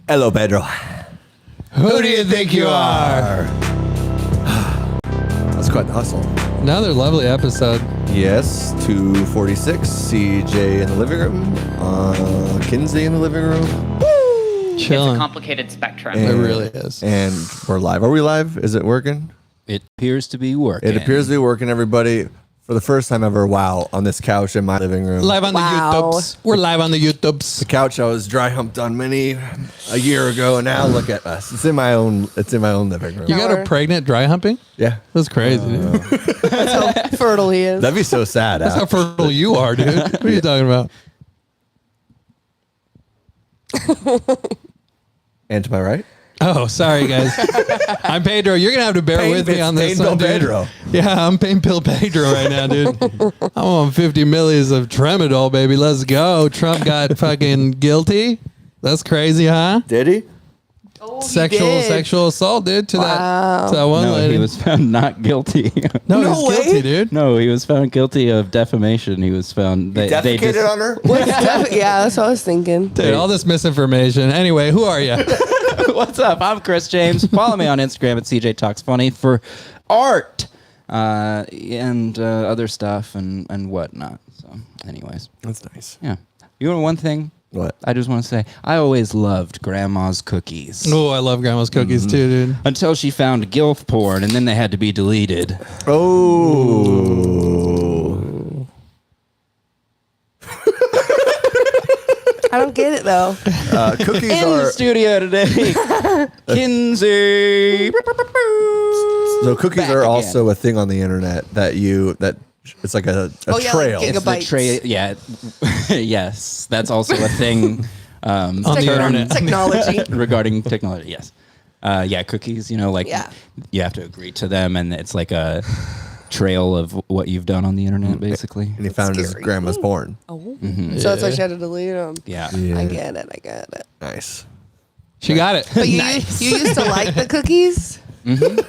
Hello, Pedro. Who do you think you are? That's quite the hustle. Another lovely episode. Yes, 246. CJ in the living room. Kinsey in the living room. Chilling. It's a complicated spectrum. It really is. And we're live. Are we live? Is it working? It appears to be working. It appears to be working, everybody. For the first time ever, wow, on this couch in my living room. Live on the YouTubes. We're live on the YouTubes. The couch I was dry humped on a year ago, and now look at us. It's in my own living room. You got a pregnant dry humping? Yeah. That's crazy, dude. That's how fertile he is. That'd be so sad. That's how fertile you are, dude. What are you talking about? And to my right? Oh, sorry, guys. I'm Pedro. You're going to have to bear with me on this Pain one, Bill dude. Pedro. Yeah, I'm Pain Pill Pedro right now, dude. I'm on 50 millis of Tramadol, baby. Let's go. Trump got fucking guilty. That's crazy, huh? Did he? Oh, Sexual assault, dude, to that one No, lady. he was found not guilty. No, No he's way. guilty, dude. No, he was found guilty of defamation. He was found. They Defecated just, on her? Yeah, that's what I was thinking. Dude, all this misinformation. Anyway, who are you? What's up? I'm Chris James. Follow me on Instagram at CJ Talks Funny for art and other stuff and whatnot. So, anyways, That's nice. yeah. You know one thing? What? I just want to say I always loved Grandma's cookies. Oh, I love Grandma's cookies too, dude. Until she found gilf porn, and then they had to be deleted. Oh. I don't get it though. Cookies In are... the studio today, Kinsey. So cookies Back are again. also a thing on the internet that it's like a Oh, yeah, trail. like It's the Gigabytes. yeah, yes, that's also a thing. On the internet. Technology. Regarding technology, yes. Yeah, cookies, like Yeah. you have to agree to them, and it's like a trail of what you've done on the internet, basically. And he found his scary. grandma's porn. Oh. Mm-hmm. So that's why she had to delete them. Yeah. Yeah. I get it. Nice. She got it. But you used to like the cookies? Mm-hmm.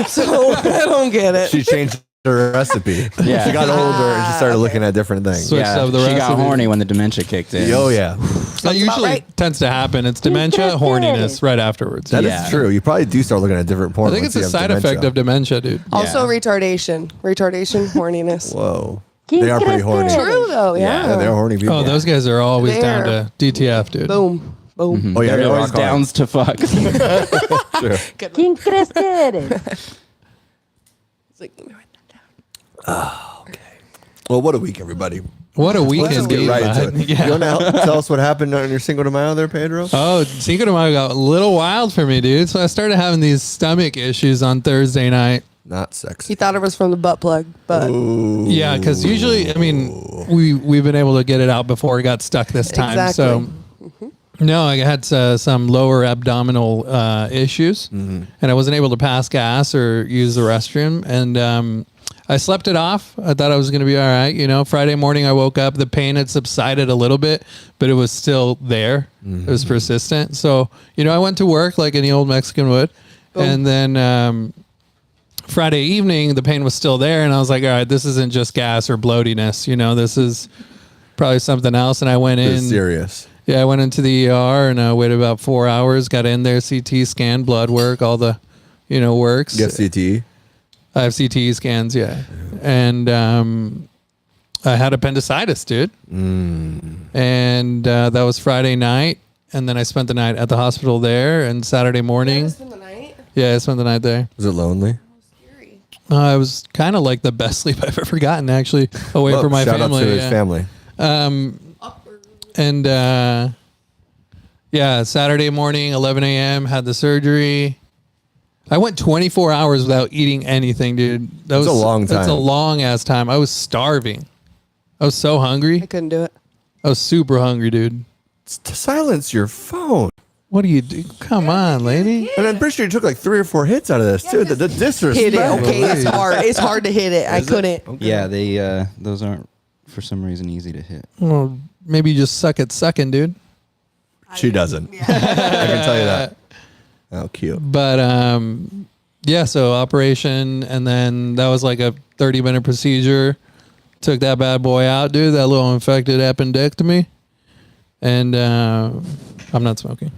So I don't get it. She changed her recipe. Yeah. She got older and she started looking at different things. Switch Yeah, up the she got recipe. horny when the dementia kicked in. Oh, yeah. That usually right. tends to happen. It's dementia, horniness right afterwards. That is Yeah. true. You probably do start looking at different porn. I think once it's a you have side effect dementia. of dementia, dude. Also Yeah. retardation, horniness. Whoa. They are pretty horny. True though, yeah. Yeah, they're horny people. Oh, those guys are always There. down to DTF, dude. Boom. Boom. Oh, yeah, They're they always rock hard. downs to fuck. Sure. ¿Quién crees que eres? It's like, let me write that down. Well, what a week, everybody. What a Let's weekend, just get dude. right into it. Yeah. You want to tell us what happened on your Cinco de Mayo there, Pedro? Oh, Cinco de Mayo got a little wild for me, dude. So I started having these stomach issues on Thursday night. Not He sexy. thought it was from the butt plug, but Yeah, because usually, I mean, we've been able to get it out before it got stuck this time. Exactly. So, no, I had some lower abdominal issues, and I wasn't able to pass gas or use the restroom. And I slept it off. I thought I was going to be all right. Friday morning, I woke up. The pain had subsided a little bit, but it was still there. It was persistent. So, I went to work like any old Mexican would. And then Friday evening, the pain was still there. And I was like, all right, this isn't just gas or bloatiness. This is probably something else. And I went in. It's serious. Yeah, I went into the ER and I waited about 4 hours, got in there, CT scan, blood work, all the, works. You have CTE? I have CT scans, yeah. And I had appendicitis, dude. And that was Friday night. And then I spent the night at the hospital there. And Saturday morning, spend the night. yeah, I spent the night there. Was it lonely? Scary. It was kind of like the best sleep I've ever gotten, actually, away Well, from my shout family. out to his yeah. family. And yeah, Saturday morning, 11 a.m., had the surgery. I went 24 hours without eating anything, dude. That's a long That's a time. long ass time. I was starving. I was so hungry. I couldn't do it. I was super hungry, dude. Silence your phone. What do you do? Come on, lady. And I'm pretty sure you took like 3 or 4 hits out of this, too. The disrespect. Hit it. Okay, it's hard. It's hard to hit it. I couldn't. Yeah, they those aren't for some reason easy to hit. Well, maybe you just suck at sucking, dude. She doesn't. I can tell you that. Oh, cute. But yeah, so operation, and then that was like a 30-minute procedure. Took that bad boy out, dude. That little infected appendectomy. and I'm not smoking.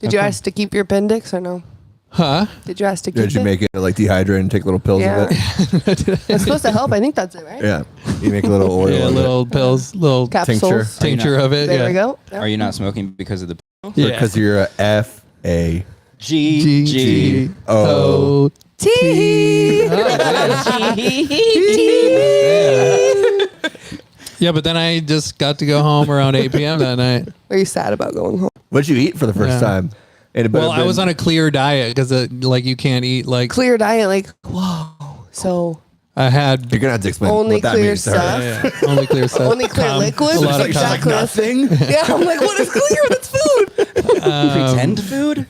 Did you ask to keep your appendix or no? Huh? Did you ask to keep Did you it? make it like dehydrate and take little pills Yeah. of it? It's supposed to help. I think that's it, right? Yeah. You make a little oil. Yeah, of little pills, little Capsules. tincture of it. There yeah. we go. Yep. Are you not smoking because of the Yeah. Because you're a F-A. G? Oh. Tea. Yeah, but then I just got to go home around 8 p.m. that night. Are you sad about going home? What'd you eat for the first Yeah. time? And Well, I was on a clear diet because like you can't eat like Clear diet, like, whoa. So I had You're gonna have to explain only what that clear means to her. stuff. only clear stuff. Only clear liquids. a lot of Exactly. nothing. Yeah, I'm like, what is clear? That's food. Pretend food?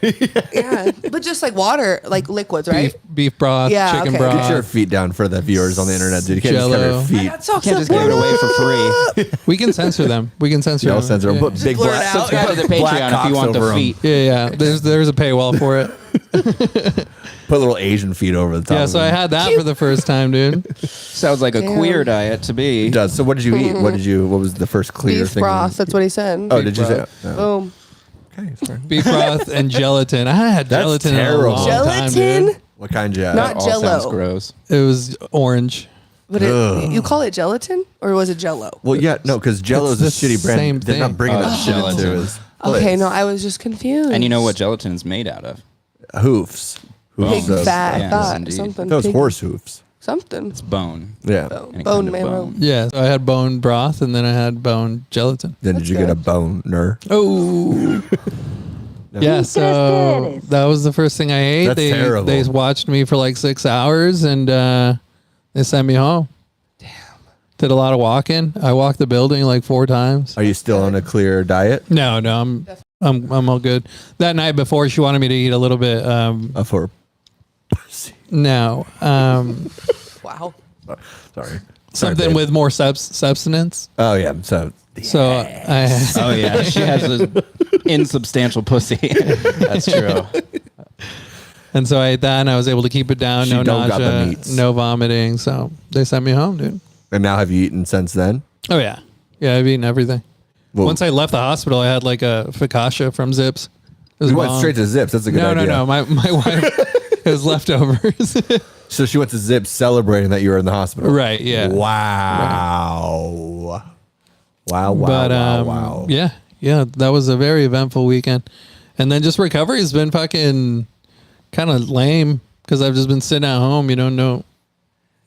Yeah, but just like water, like liquids, right? beef broth, Yeah, chicken okay. broth. Get your feet down for the viewers on the internet, dude. You can't just cover Jell-O. your feet. That sucks. Can't just give it away for free. We can censor them. We can censor Y'all them. censor them. Yeah. Put big blur it black, out. Subscribe to the black Patreon if cocks you want over the 'em. feet. Yeah. There's a paywall for it. Put little Asian feet over the top. Yeah, of so I them. had that for the first time, dude. Sounds like a Damn. queer diet to me. It does. So what did you eat? What was the first clear Beef thing? broth. That's what he said. Oh, did you say? broth. Oh. Boom. Okay, it's fine. Beef broth and gelatin. I had That's gelatin terrible. in a long time, Gelatin? dude. What kind you Not That all Jell-O. sounds gross. It was orange. But Ugh. you call it gelatin or was it Jello? Well, yeah, no, because Jello is a It's the shitty brand. same They're not thing. bringing Oh, that shit into gelatin. his Okay, place. no, I was just confused. And you know what gelatin is made out of? Hoofs. Pig of- fat, Yes, I thought indeed. something. Those pig- horse hoofs. Something. It's bone. Yeah. Bone, Any bone kind of marrow. bone. Yeah, so I had bone broth and then I had bone gelatin. Then That's did you get a good. boner? Oh. Yeah, so that was the first thing I ate. That's terrible. They watched me for like 6 hours and they sent me home. Damn. Did a lot of walking. I walked the building like 4 times. Are you still on a clear diet? No, I'm all good. That night before, she wanted me to eat a little bit. For pussy. No, Wow. Sorry. something with more substance. Oh yeah. So So I. Oh yeah, she has an insubstantial pussy. That's true. And so I ate that, and I was able to keep it down. She No don't got the nausea, meats. no vomiting. So they sent me home, dude. and now have you eaten since then? Oh yeah, yeah. I've eaten everything. Well, Once I left the hospital, I had like a focaccia from Zips. It was you went bomb. straight to Zips. That's a good No, idea. no. My wife, it was leftovers. So she went to Zips celebrating that you were in the hospital. Right, yeah. Wow. Wow. Wow. But wow. yeah, that was a very eventful weekend. And then just recovery has been fucking kind of lame because I've just been sitting at home. You know,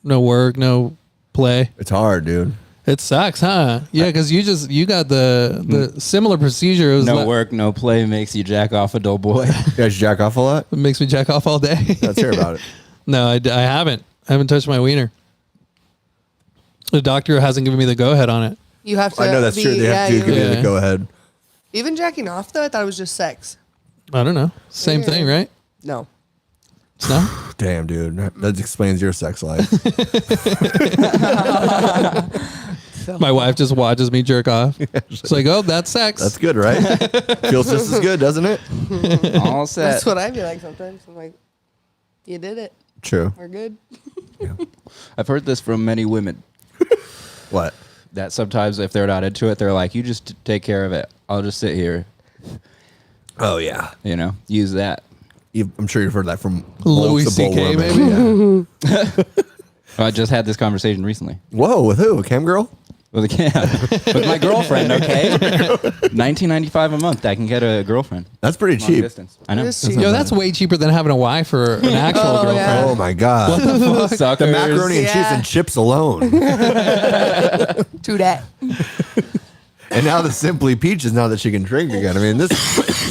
no work, no play. It's hard, dude. It sucks, huh? Yeah, because you got the similar procedure. It was No work, no play makes you jack off a dull boy. You guys jack off a lot? It makes me jack off all day. Let's hear about it. No, I haven't. I haven't touched my wiener. The doctor hasn't given me the go ahead on it. You have to. I know that's be, true. They have to give you Yeah. the go ahead. Even jacking off though, I thought it was just sex. I don't know. Same thing, right? No. No. Damn, dude. That explains your sex life. My wife just watches me jerk off. It's like, oh, that's sex. That's good, right? Feels just as good, doesn't it? All set. That's what I feel like sometimes. I'm like, you did it. True. We're good. I've heard this from many women. What? That sometimes if they're not into it, they're like, "You just take care of it. I'll just sit here." Oh, yeah. You know, use that. I'm sure you've heard that from Louis multiple CK, women. maybe? Yeah. I just had this conversation recently Whoa, with who? A cam girl? with with my girlfriend. Okay, $19.95 a month. I can get a girlfriend. That's pretty Long cheap. distance. I know. It is cheap. Yo, that's way cheaper than having a wife or an actual Oh, girlfriend. yeah. Oh, my God. Suckers. The macaroni and cheese Yeah. and chips alone. To that. And now the Simply Peaches, now that she can drink again. I mean, this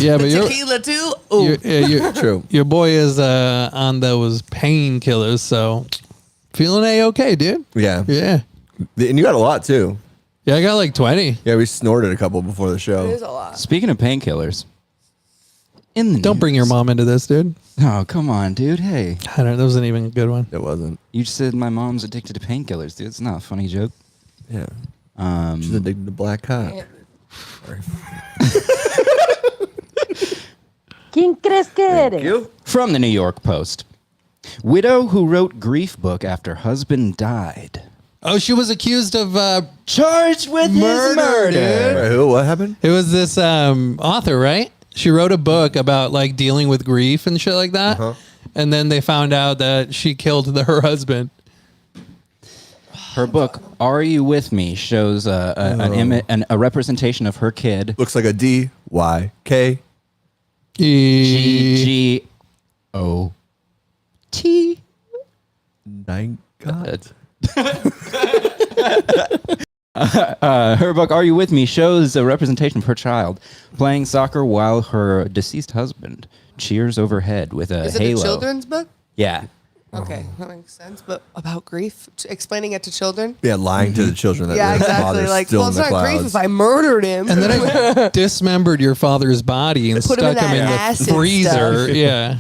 Yeah, but Tequila too. Ooh. true. your boy is on those painkillers, so feeling A-okay, dude. Yeah. Yeah. And you got a lot, too. Yeah, I got like 20. Yeah, we snorted a couple before the It show. is a lot. Speaking of painkillers, in the Don't bring your news- mom into this, dude. Oh, come on, dude. Hey, I don't. That wasn't even a good one. It wasn't. you just said my mom's addicted to painkillers, dude. It's not a funny joke. Yeah. She's addicted to black cock. ¿Quién crees que eres? You? From the New York Post. Widow who wrote grief book after husband died. Oh, she was accused of Charged with murder. Wait, who? What happened? it was this author, right? She wrote a book about like dealing with grief and shit like that. And then they found out that she killed her husband. Her book, Are You With Me, shows a representation of her kid. Looks like a DYK. G-G-O-T. Nine God. Her book, Are You With Me, shows a representation of her child playing soccer while her deceased husband cheers overhead with a Is it halo. a children's book? Yeah. Okay, that makes sense. But about grief, explaining it to children. Yeah, lying to the children that Yeah, their exactly. father's Like, still well, in it's the not grief clouds. if I murdered him. And then I dismembered your father's body and Put him in stuck him in that the acid freezer. stuff. Yeah.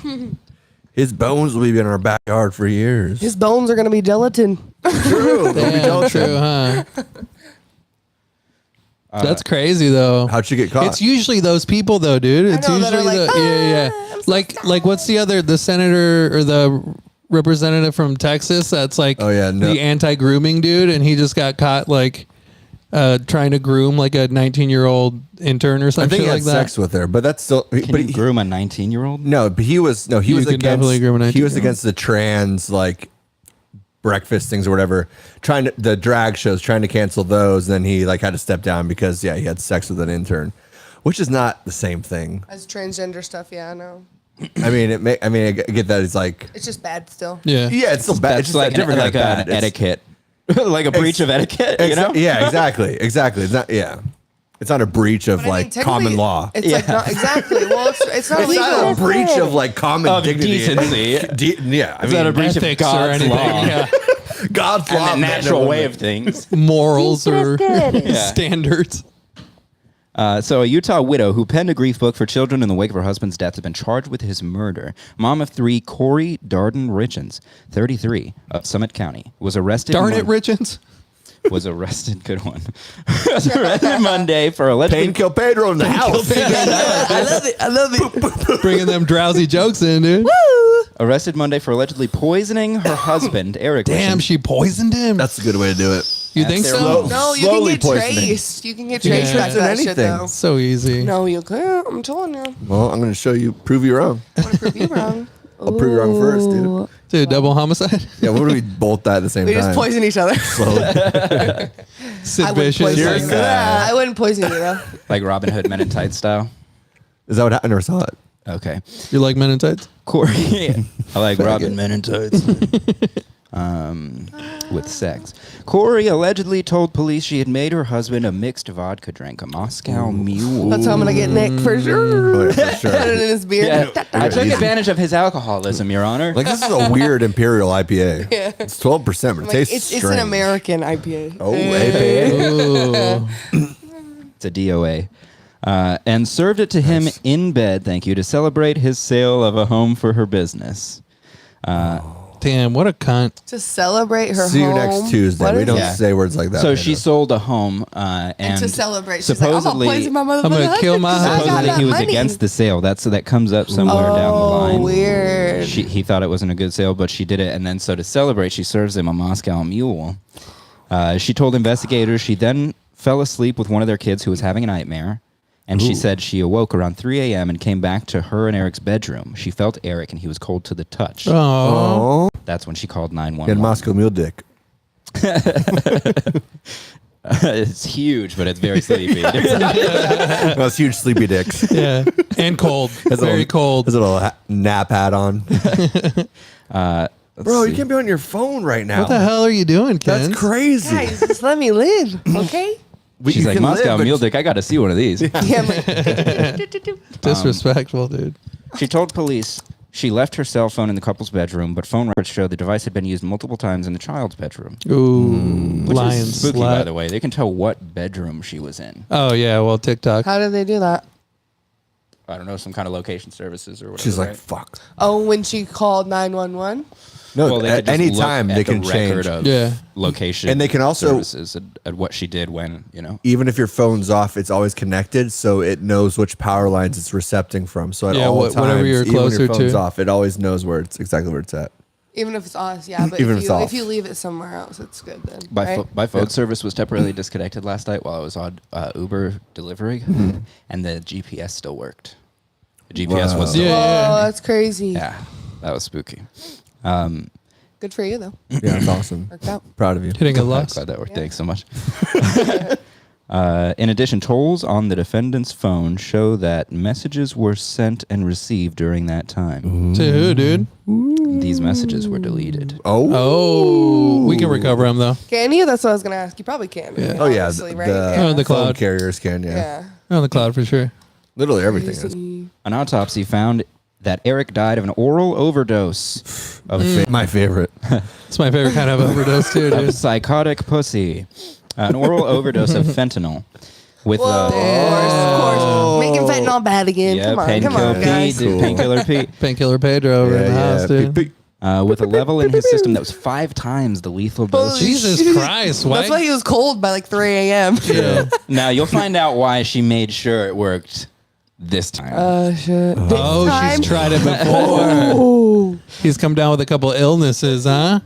His bones will be in our backyard for years. His bones are gonna be gelatin. True. They'll be Damn, gelatin. true, huh? That's crazy though. How'd she get caught? It's usually those people though, dude. It's know, that usually are like, the like what's the senator or the representative from Texas that's like Oh, yeah, no. the anti-grooming dude, and he just got caught like trying to groom like a 19-year-old intern or I something think he had like that. sex with her, but that's still. Can But you groom a 19-year-old? no, but he was You against. can definitely groom a He was 19-year-old. against the trans like breakfast things or whatever. The drag shows, trying to cancel those. And then he like had to step down because he had sex with an intern, which is not the same thing. As transgender stuff, yeah, I know. I mean, I get that it's like. It's just bad still. Yeah. Yeah, it's still bad. It's That's just like, a different like kind of bad. an etiquette. Like a breach of etiquette, you know? Yeah, exactly. It's not. Yeah, it's not a breach of But I mean, like common technically, law. It's like not exactly. Well, it's not It's not a illegal. breach of like common Of dignity. decency. Yeah, I It's mean, not a breach of Ethics or God's anything. law. Yeah. God's law, And the man, natural no way woman. of things. Morals or Yeah. standards. So a Utah widow who penned a grief book for children in the wake of her husband's death has been charged with his murder. Mom of three, Corey Darden Richens, 33, of Summit County, was arrested. Darn it, Richens. Was arrested. Good one. Was arrested Monday for allegedly. Pain kill Pedro in the house. I love it. I love it. Bringing them drowsy jokes in, dude. Arrested Monday for allegedly poisoning her husband, Eric. Damn, Richens. she poisoned him. That's a good way to do it. You think That's so? their No, you can Slowly get poisoning. traced. You can get traced Yeah. back to that shit Anything. though. So easy. No, you can't. I'm telling you. Well, I'm going to show you. Prove you wrong. I'm gonna prove you wrong. I'll prove you wrong first, dude. Dude, double homicide. Yeah, what do we bolt that at the same We time? just poison each other. Slowly. Sid I would Vicious. poison You're you. sad. I wouldn't poison you though. Like Robin Hood Men in Tights style. Is that what happened? I never saw it. Okay. You like men in tights? Corey. I like Robin Men in Tights. With sex. Corey allegedly told police she had made her husband a mixed vodka drink, a Moscow Mule. That's how I'm gonna get nicked for sure. Oh, yeah, for Put it sure. in his beer. Yeah, I took advantage of his alcoholism, Your Honor. Like, this is a weird Imperial IPA. Yeah. It's 12%, but it Like, tastes it's an strange. American IPA. Oh, IPA. Ooh. It's a DOA. And served it to him in bed, thank you, to celebrate his sale of a home for her business. Damn, what a cunt. To celebrate her See you home. next Tuesday. What We is don't it? Yeah. say words like that. So Pedro. she sold a home, and to celebrate. She's like, I'm supposedly, gonna poison my motherfucking I'm gonna kill my husband 'cause I got supposedly that he was money. against the sale. That comes up somewhere down the line. Weird. He thought it wasn't a good sale, but she did it, and then so to celebrate, she serves him a Moscow Mule. She told investigators she then fell asleep with one of their kids who was having a nightmare. And she said she awoke around 3 a.m. and came back to her and Eric's bedroom. She felt Eric and he was cold to the touch. Oh. Oh, That's when she called he 911. had Moscow Mule dick. It's huge, but it's very sleepy. Those huge sleepy dicks. Yeah. And cold. Very cold. His little nap hat on. Bro, you see. can't be on your phone right now. What the hell are you doing, Ken? That's crazy. Guys, just let me live, okay? She's like, Moscow Mule Dick, I got to see one of these. Yeah, I'm like, Disrespectful, dude. She told police she left her cell phone in the couple's bedroom, but phone records show the device had been used multiple times in the child's bedroom. Ooh. Which Lion is spooky, by slut. the way. They can tell what bedroom she was in. Oh, yeah. Well, TikTok. how did they do that? I don't know, some kind of location services or whatever. She's like, right? fuck. Oh, when she called 911? No, Well, they at could just any look time at they the can change. record of Yeah. location, And they can also- services at what she did when, you know. Even if your phone's off, it's always connected, so it knows which power lines it's recepting from. So at Yeah, all whatever times, you're even when closer your phone's to. off, it always knows where it's exactly where it's at. Even if it's us, yeah. But Even if if it's you, off. if you leave it somewhere else, it's good then. My phone service was temporarily disconnected last night while I was on Uber delivery, and the GPS still worked. The GPS was still Whoa, that's crazy. Yeah, that was spooky. Good for you though. Yeah, that's awesome. Worked out. Proud of you. Hitting a I'm loss. glad that worked. Yeah. Thanks so much. In addition, tolls on the defendant's phone show that messages were sent and received during that time. To who, dude? These messages were deleted. Oh, we can recover them though. Can you? That's what I was gonna ask. You probably can. Yeah. Oh yeah, obviously, right? Oh, the phone cloud. carriers can. Yeah, Yeah. On the cloud for sure. literally everything is. Crazy. An autopsy found that Eric died of an oral overdose of, My favorite. It's my favorite kind of overdose too, of dude. psychotic pussy. An oral overdose of fentanyl. With Whoa, of course. Making fentanyl bad again. yeah, Come on, painkiller Pete, guys. dude, painkiller Pete. Painkiller Pedro over in the house, dude. Peep, peep. With a level in his system that was 5 times the lethal dose. Holy Jesus shit. Christ, why? That's why he was cold by like 3 a.m. Yeah. Now you'll find out why she made sure it worked this time. Shit. Oh, time? she's tried it before. Oh. He's come down with a couple illnesses, huh?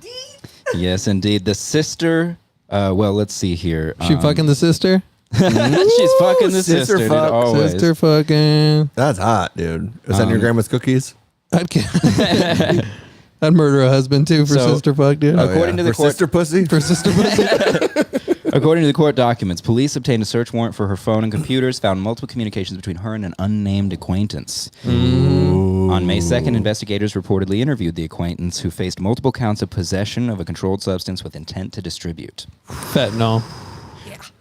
Yes, indeed. The sister. Well, let's see here. She fucking the sister? She's fucking the Sister sister, dude, fuck. always. Sister fucking. That's hot, dude. Is that in your grandma's cookies? I'd I'd murder a husband too for So- sister fuck, dude. According to the For court- sister pussy. For sister pussy. According to the court documents, police obtained a search warrant for her phone and computers, found multiple communications between her and an unnamed acquaintance. On May 2nd, investigators reportedly interviewed the acquaintance, who faced multiple counts of possession of a controlled substance with intent to distribute. Fentanyl.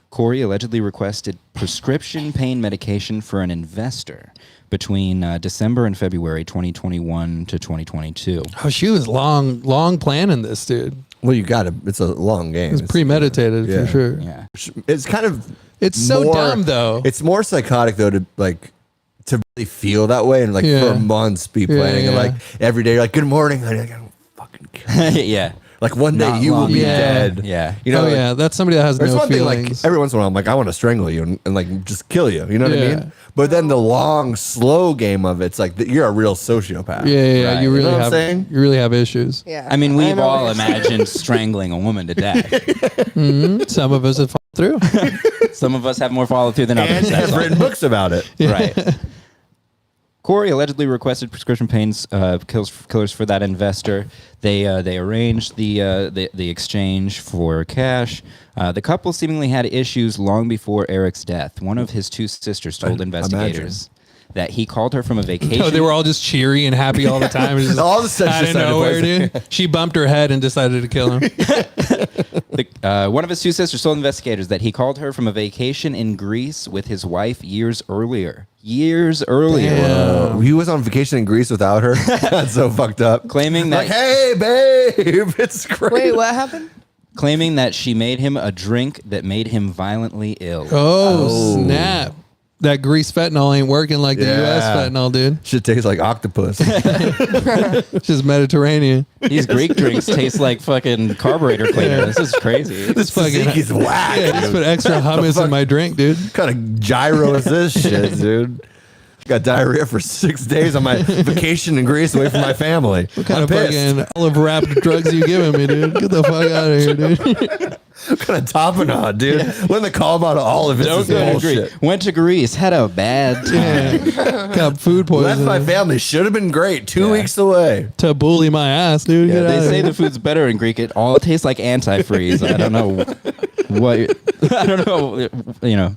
Corey allegedly requested prescription pain medication for an investor between December and February 2021 to 2022. Oh, she was long planning this, dude. Well, you got to. It's a long game. It was premeditated yeah. for sure. Yeah. It's kind of. It's so dumb, though. It's more psychotic though to really feel that way and Yeah. for months be planning and like every day you're like, good morning, honey. I don't fucking care. Yeah. Like one day Not you will long be ago. dead. Yeah. You know. Oh like, yeah, that's somebody that has There's no one thing feelings. like every once in a while I'm like, I want to strangle you and like just kill you. You know what I Yeah. mean? But then the long, slow game of it's like you're a real sociopath. yeah, Right. you You really know what I'm have saying? you really have issues. Yeah. I mean, we've know all what you're saying. imagined strangling a woman to death. Some of us have fallen through. Some of us have more follow through than And others. That's have all. written books about it. Right. Corey allegedly requested prescription pains killers for that investor. They arranged the exchange for cash. The couple seemingly had issues long before Eric's death. One of his 2 sisters told investigators that he called her from a vacation. No, they were all just cheery and happy all the time. It was just All of a sudden, out of just started nowhere, playing. dude. She bumped her head and decided to kill him. One of his 2 sisters told investigators that he called her from a vacation in Greece with his wife years earlier. He was on vacation in Greece without her. That's so fucked up. Claiming that Like, hey, babe, it's great. Wait, what happened? claiming that she made him a drink that made him violently ill. Oh, snap. That grease fentanyl ain't working like the U.S. Yeah. fentanyl, dude. Shit tastes like octopus. It's just Mediterranean. These Greek drinks taste like fucking carburetor cleaner. This is crazy. This fucking Tzatziki's whack. yeah, just put extra hummus fuck? in my drink, dude. What kind of gyro is this shit, dude? Got diarrhea for 6 days on my vacation in Greece away from my family. What kind I'm of pissed. fucking olive wrapped drugs you giving me, dude? Get the fuck out of here, dude. What kind of tapenade, dude? When they call about all of it, Don't is go to bullshit. Greece. Went to Greece. Had a bad time. Got food Left poisoning. my family. Should have been great. 2 weeks away. To bully my ass, dude. Yeah, Get they out say of the food's better in Greek. It all tastes like antifreeze. I don't know what. I don't know. You know.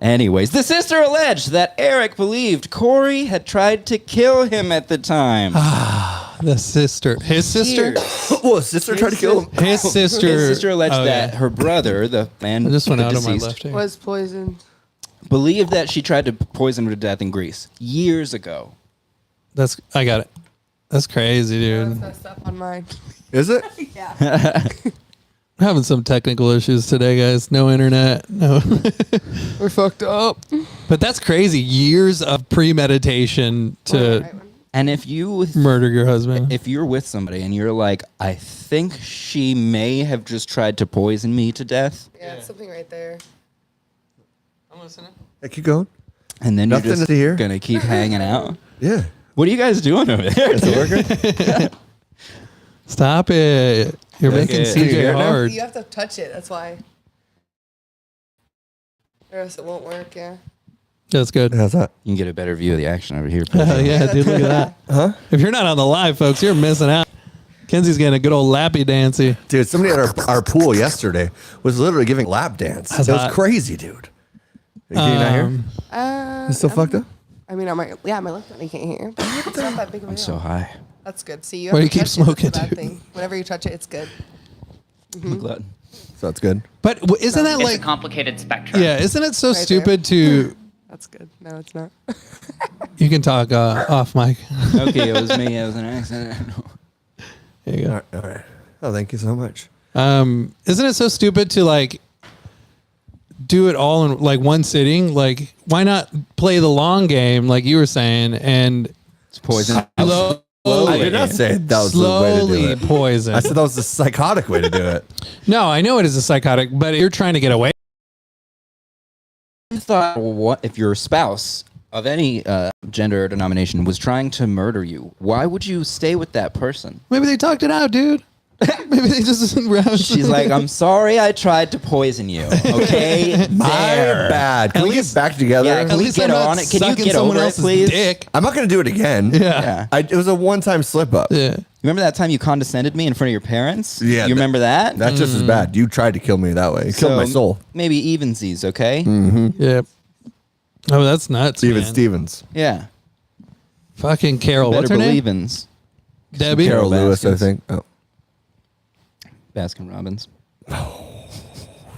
Anyways, the sister alleged that Eric believed Corey had tried to kill him at the time. The sister. His sister? Well, his sister tried to kill him. His sister. His sister alleged Oh, that yeah. her brother, the man I just went the out on my deceased, left ear. Was poisoned. believed that she tried to poison him to death in Greece years ago. I got it. That's crazy, I was dude. messed up on mine. Is it? Yeah. I'm having some technical issues today, guys. No internet. No. We're fucked up. But that's crazy. Years of premeditation to And if you murder your husband. if you're with somebody and you're like, I think she may have just tried to poison me to death, Yeah, it's something right there. I'm listening. Yeah, keep going. and then Nothing you're just to hear? gonna keep hanging out. Yeah. What are you guys doing over there? Is it working? Stop it. You're making it. CJ Here, hard. You have to touch it. That's why. Or else it won't work. Yeah. That's good. How's that? You can get a better view of the action over here. Yeah, dude, look at that. Huh? If you're not on the live, folks, you're missing out. Kenzie's getting a good old lappy dancey. Dude, somebody at our pool yesterday was literally giving lap dance. That's It was hot. crazy, dude. Can you not hear? You still fucked up? I mean, my left one I can't hear. But it's not that big of a I'm deal. so high. That's good. See, you Why have do you to keep touch it. smoking, That's a bad dude? thing. Whenever you touch it, it's good. I'm a glutton. So that's good. But isn't that It's like, a complicated spectrum. yeah, isn't it so Right stupid to, That's good. No, it's not. you can talk off mic. Okay, it was me. It was an accident. There you go. All right. Oh, thank you so much. Isn't it so stupid to like do it all in like one sitting? Like, why not play the long game, like you were saying, and It's poison. slowly, I did not say that was the way to do slowly it. poison? I said that was the psychotic way to do it. No, I know it is a psychotic, but you're trying to get away. I thought, what if your spouse of any gender or denomination was trying to murder you? Why would you stay with that person? Maybe they talked it out, dude. Maybe they just She's like, I'm sorry I tried to poison you. Okay? My bad. Can we get back together? Yeah, can we get I'm not on it? Can you sucking get someone over it, else's please? dick. I'm not going to do it again. Yeah. It was a one-time slip-up. Yeah. Remember that time you condescended me in front of your parents? Yeah, You remember that? That's just as bad. You tried to kill me that way. You killed my soul. Maybe evensies, okay? Yep. Oh, that's nuts. Steven man. Stevens. Yeah. Fucking Carol. Better What's her name? believens. Debbie. Carol Lewis, I Baskins. think. Oh, Baskin Robbins.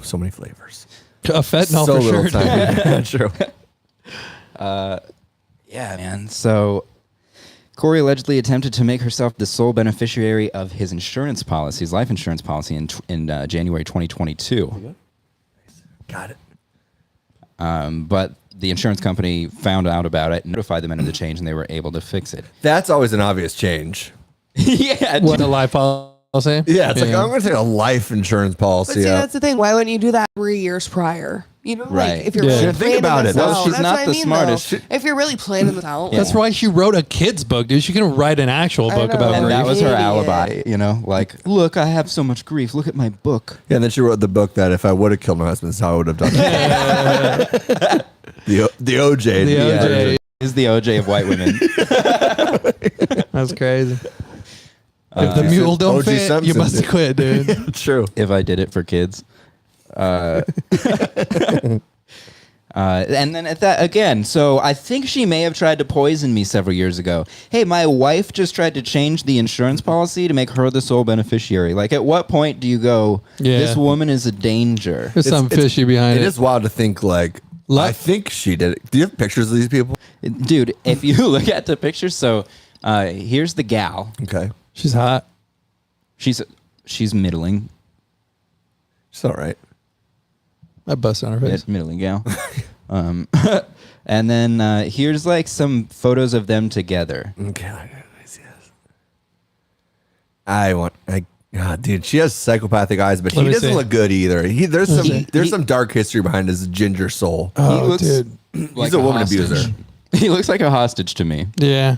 so many flavors. A fentanyl so for little sure. time. True. Yeah, man. So Corey allegedly attempted to make herself the sole beneficiary of his insurance policy, his life insurance policy in January 2022. Got it. But the insurance company found out about it, notified them of the change, and they were able to fix it. That's always an obvious change. Yeah. What, the life policy? Yeah, it's like, I'm going to take a life insurance But policy see, out. that's the thing. Why wouldn't you do that 3 years prior? You know, Right. like if you're Yeah. really Think planning about this it. No, out, she's that's not what I the mean, smartest. though. If you're really planning this out, Yeah. That's why she wrote a kid's book, dude. She can write an actual I book know. about And grief. that was her Idiot. alibi, you know, like, look, I have so much grief. Look at my book. Yeah, and then she wrote the book that if I would have killed my husband, this is how I would have done it. the OJ. The OJ. Is the OJ of white women. That's crazy. If the mule don't O.J. fit, Simpson you must did. quit, dude. True. If I did it for kids. And then at that again, so I think she may have tried to poison me several years ago. Hey, my wife just tried to change the insurance policy to make her the sole beneficiary. Like, at what point do you go, Yeah. this woman is a danger? There's something fishy behind It it. is wild to think, like, I think she did it. Do you have pictures of these people? Dude, if you look at the pictures, so here's the gal. Okay. She's hot. She's middling. She's all right. I bust on her face. It's middling gal. And then here's like some photos of them together. Okay. I see this. Dude, she has psychopathic eyes, but Let he me doesn't see. look good either. There's He- some dark history behind his ginger soul. Oh, he looks dude. like He's a woman hostage. abuser. He looks like a hostage to me. Yeah.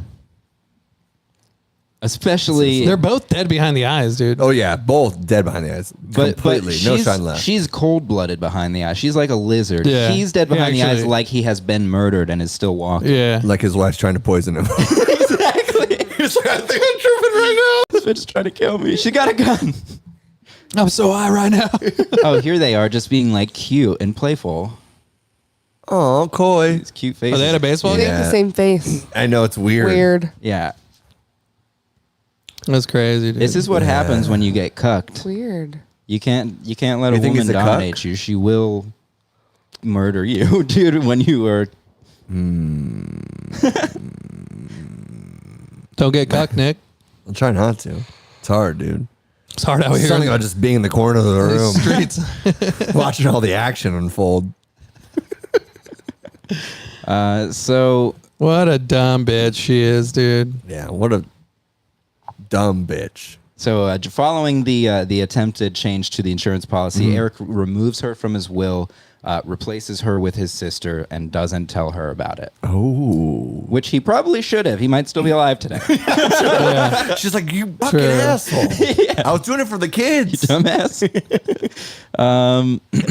Especially They're both dead behind the eyes, dude. Oh yeah, both dead behind the eyes. Completely, no shine left. She's cold-blooded behind the eyes. She's like a lizard. Yeah. He's dead behind the eyes Actually- like he has been murdered and is still walking. Yeah. Like his wife's trying to poison him. Exactly. He's like, I think I'm tripping right This bitch is trying to kill me. She got a gun. I'm so high right now. Oh, here they are just being like cute and playful. now. Oh, coy. It's cute faces. Oh, they had a baseball they game? have Yeah. the same face. I know it's weird. Weird. Yeah. That's crazy, dude. This is what happens when you get cucked. Weird. You can't let You a think woman he's a cuck? dominate you. She will murder you, dude, when you are Don't get cucked, Nick. I'll try not to. It's hard, dude. It's hard out It's here. something about just being in the corner of the in room, these streets. watching all the action unfold. so What a dumb bitch she is, dude. Yeah, what a dumb bitch. So, following the attempted change to the insurance policy, Eric removes her from his will, replaces her with his sister, and doesn't tell her about it. Oh. which he probably should have. He might still be alive today. She's like, you fucking True. asshole. I was doing it for the kids. Dumbass.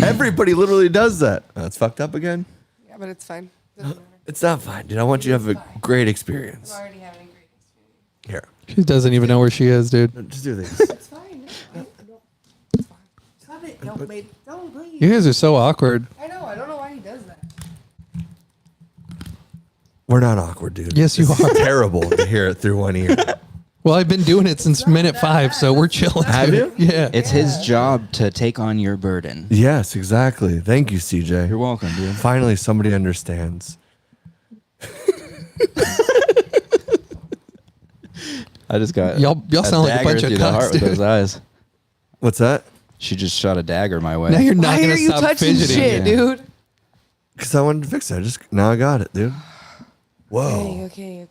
Everybody literally does that. That's fucked up again. Yeah, but it's fine. Doesn't matter. It's not fine, dude. I want you to have a great experience. I'm already having a great experience. Here, She doesn't even know where she is, dude. just do this. It's fine. No, it's fine. Stop it. No, babe. Don't, please. You guys are so awkward. I know. I don't know why he does that. We're not awkward, dude. Yes, you This is are. terrible to hear it through one ear. Well, I've been doing it since minute 5, so we're chilling. Have dude. you? Yeah. It's his job to take on your burden. Yes, exactly. Thank you, CJ. You're welcome, dude. Finally, somebody understands. I just got Y'all sound like a bunch of through the heart cucks, with dude. those eyes. What's that? She just shot a dagger my way. Now you're not Why going are to you stop touching fidgeting. shit, dude? Because I wanted to fix it. Now I got it, dude. Whoa. Okay.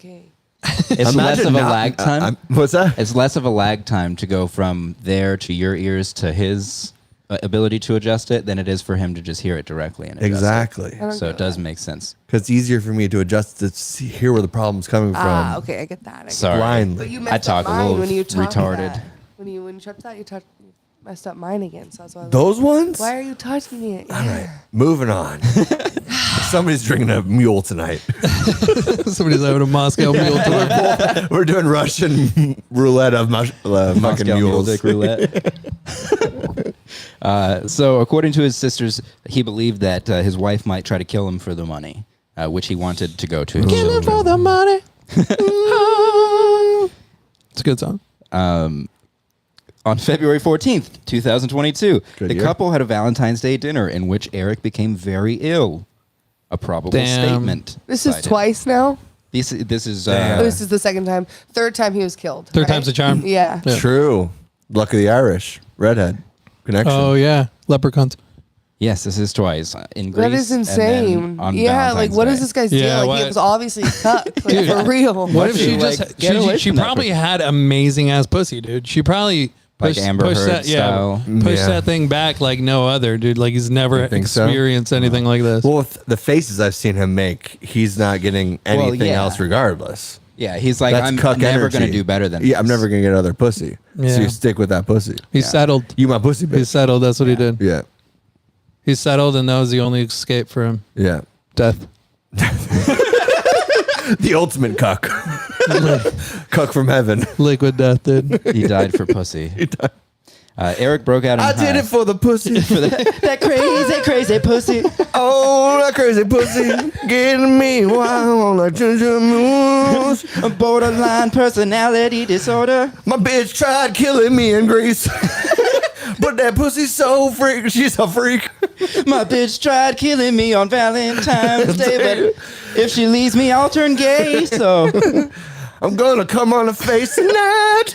It's less of a lag time. What's that? It's less of a lag time to go from there to your ears to his ability to adjust it than it is for him to just hear it directly and adjust Exactly. it. So it does make sense. Because it's easier for me to adjust to hear where the problem's coming from. Ah, okay. I get that. I get Sorry. that. Blindly. But you I messed talk up a mine little when you taught me retarded. that. When you touched that, you messed up mine again. So that's why. Those ones? Why are you touching it? All right. Moving on. Somebody's drinking a mule tonight. Somebody's having a Moscow mule tour. We're doing Russian roulette of fucking Moscow Mule mules. Dick Roulette. So according to his sisters, he believed that his wife might try to kill him for the money, which he wanted to go to his Killing children. for the money. It's a good song. On February 14th, 2022, Good the year. couple had a Valentine's Day dinner in which Eric became very ill. A probable Damn. statement. This is cited. twice now. This is Damn. This is the second time. Third time he was killed. Third right? time's a charm. Yeah. Yeah. True. Luck of the Irish. Redhead. Connection. Oh, yeah. Leprechauns. yes, this is twice in Greece. That is and then insane. on Yeah, like Valentine's what Day. is this guy's Yeah, deal? Like, what- he was obviously cut. Like, Dude, for real. What if Why she don't you, just like, get away she from that probably person? had amazing ass pussy, dude. She probably Like Amber Heard that, style. push Yeah. that thing back like no other, dude. Like he's never You think so? experienced anything like this. Well, with the faces I've seen him make, he's not getting anything yeah. else regardless. Yeah, he's like, That's I'm cuck never energy. going to do better than Yeah, I'm this. never going to get other pussy. Yeah. So you stick with that pussy. He's settled. You my pussy, He's bitch. settled. That's what he did. Yeah. He's settled, and that was the only escape for him. Yeah. Death. The ultimate cuck. Cuck from heaven. Liquid death, dude. He died for pussy. Eric broke out in I did it for the pussy. that crazy pussy. Oh, that crazy pussy. Getting me wild on a ginger moose. A borderline personality disorder. My bitch tried killing me in Greece. But that pussy's so freak. She's a freak. My bitch tried killing me on Valentine's Day, but if she leaves me, I'll turn gay. So I'm gonna come on her face tonight.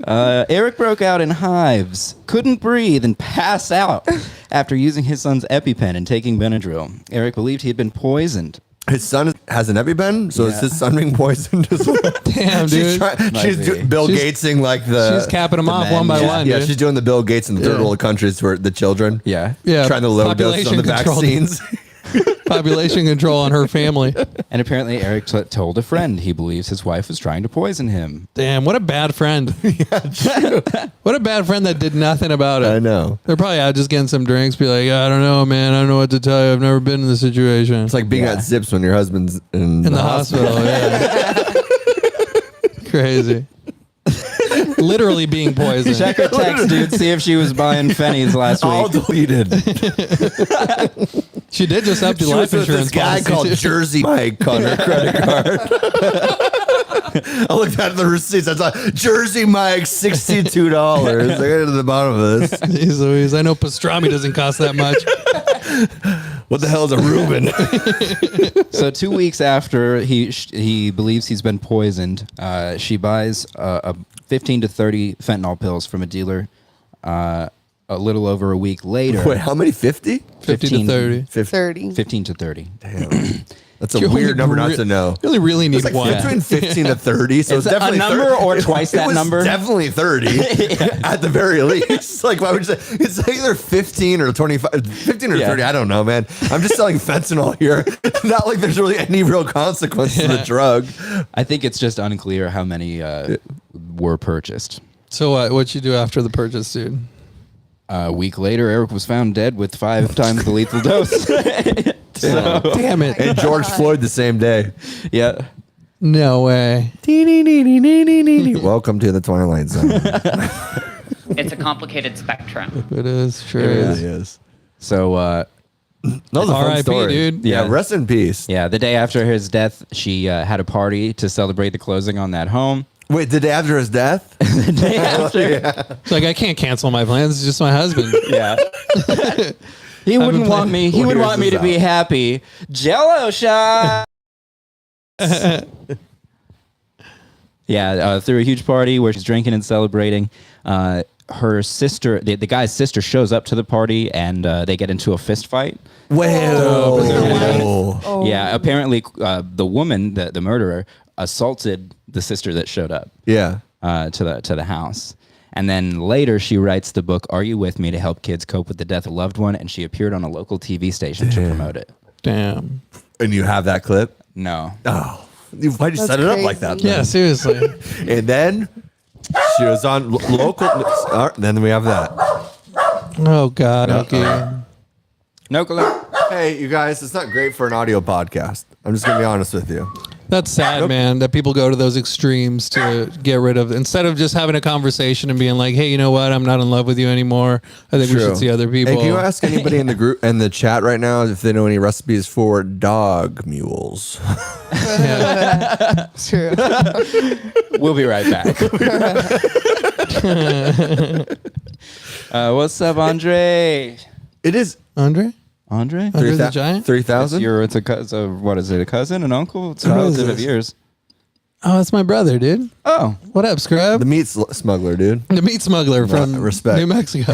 Eric broke out in hives, couldn't breathe, and passed out after using his son's EpiPen and taking Benadryl. Eric believed he had been poisoned. His son has an EpiPen, so is Yeah. his son being poisoned as well? Damn, She's, dude. she's be. Bill She's- Gatesing like the. She's capping them off men, one by yeah. one, yeah, dude. she's doing the Bill Gates in the third world countries for the children. Yeah. Yeah, Trying to load doses on the control. vaccines. Population control on her family. And apparently Eric told a friend he believes his wife was trying to poison him. Damn, what a bad friend. What a bad friend that did nothing about it. I know. They're probably out just getting some drinks, be like, I don't know, man. I don't know what to tell you. I've never been in this situation. It's like being at Zips when your husband's in in the hospital. Yeah. Crazy. Literally being poisoned. Check her text, dude. See if she was buying Fennies last All week. deleted. She did just up the She life was with insurance this guy policy, called too. Jersey Mike on her credit card. I looked at the receipts. I thought Jersey Mike, $62. I got to the bottom of this. Jeez Louise, I know pastrami doesn't cost that much. What the hell is a Reuben? So 2 weeks after he believes he's been poisoned, she buys a 15 to 30 fentanyl pills from a dealer. A little over a week later, Wait, how many? 50? 50 to 30. 50. 30. 15 to 30. Damn. That's a You only weird number not to know. You only really need It's like one. between 15 to 30, so It's it's a definitely number 30. or twice that it was number? Definitely 30 at the very least. Like, why would you say it's either 15 or 25, 15 or 30? I don't know, man. I'm just selling fentanyl here. Not like there's really any real consequence to the drug. I think it's just unclear how many were purchased. So what'd you do after the purchase, dude? A week later, Eric was found dead with 5 times the lethal dose. Damn it. And George Floyd the same day. Yeah. No way. Welcome to the Twilight Zone. It's a complicated spectrum. It is. Sure It is. really is. So, That was a fun R.I.P., story. dude. Yeah, Yeah. rest in peace. yeah, the day after his death, she had a party to celebrate the closing on that home. Wait, the day after his death? The day after. It's like, I can't cancel my plans. It's just my husband. Yeah. He wouldn't want me. He would Where's want me this to be out? happy. Jello shot. Yeah, threw a huge party where she's drinking and celebrating. Her sister, the guy's sister, shows up to the party and they get into a fist fight. Well, Yeah, apparently the woman, the murderer, assaulted the sister that showed up yeah. to the house. And then later she writes the book "Are You With Me?" to help kids cope with the death of a loved one, and she appeared on a local TV station to promote it. Damn. And you have that clip? No. Oh, why'd you That's set it up like that? crazy. Yeah, seriously. And then she was on local. Then we have that. Oh, God. Okay. No clue. Hey, you guys, it's not great for an audio podcast. I'm just going to be honest with you. That's sad, man, that people go to those extremes to get rid of, instead of just having a conversation and being like, hey, you know what? I'm not in love with you anymore. I think we should see other people. Hey, can you ask anybody in the group in the chat right now if they know any recipes for dog mules? True. We'll be right back. What's up, Andre? It is Andre? Andre? Andre the Giant? 3,000? It's a cousin. What is it? A cousin? An uncle? It's a Who is relative of this? yours. Oh, that's my brother, dude. Oh, What up, Scrub? The meat smuggler, dude. The meat smuggler from respect. New Mexico.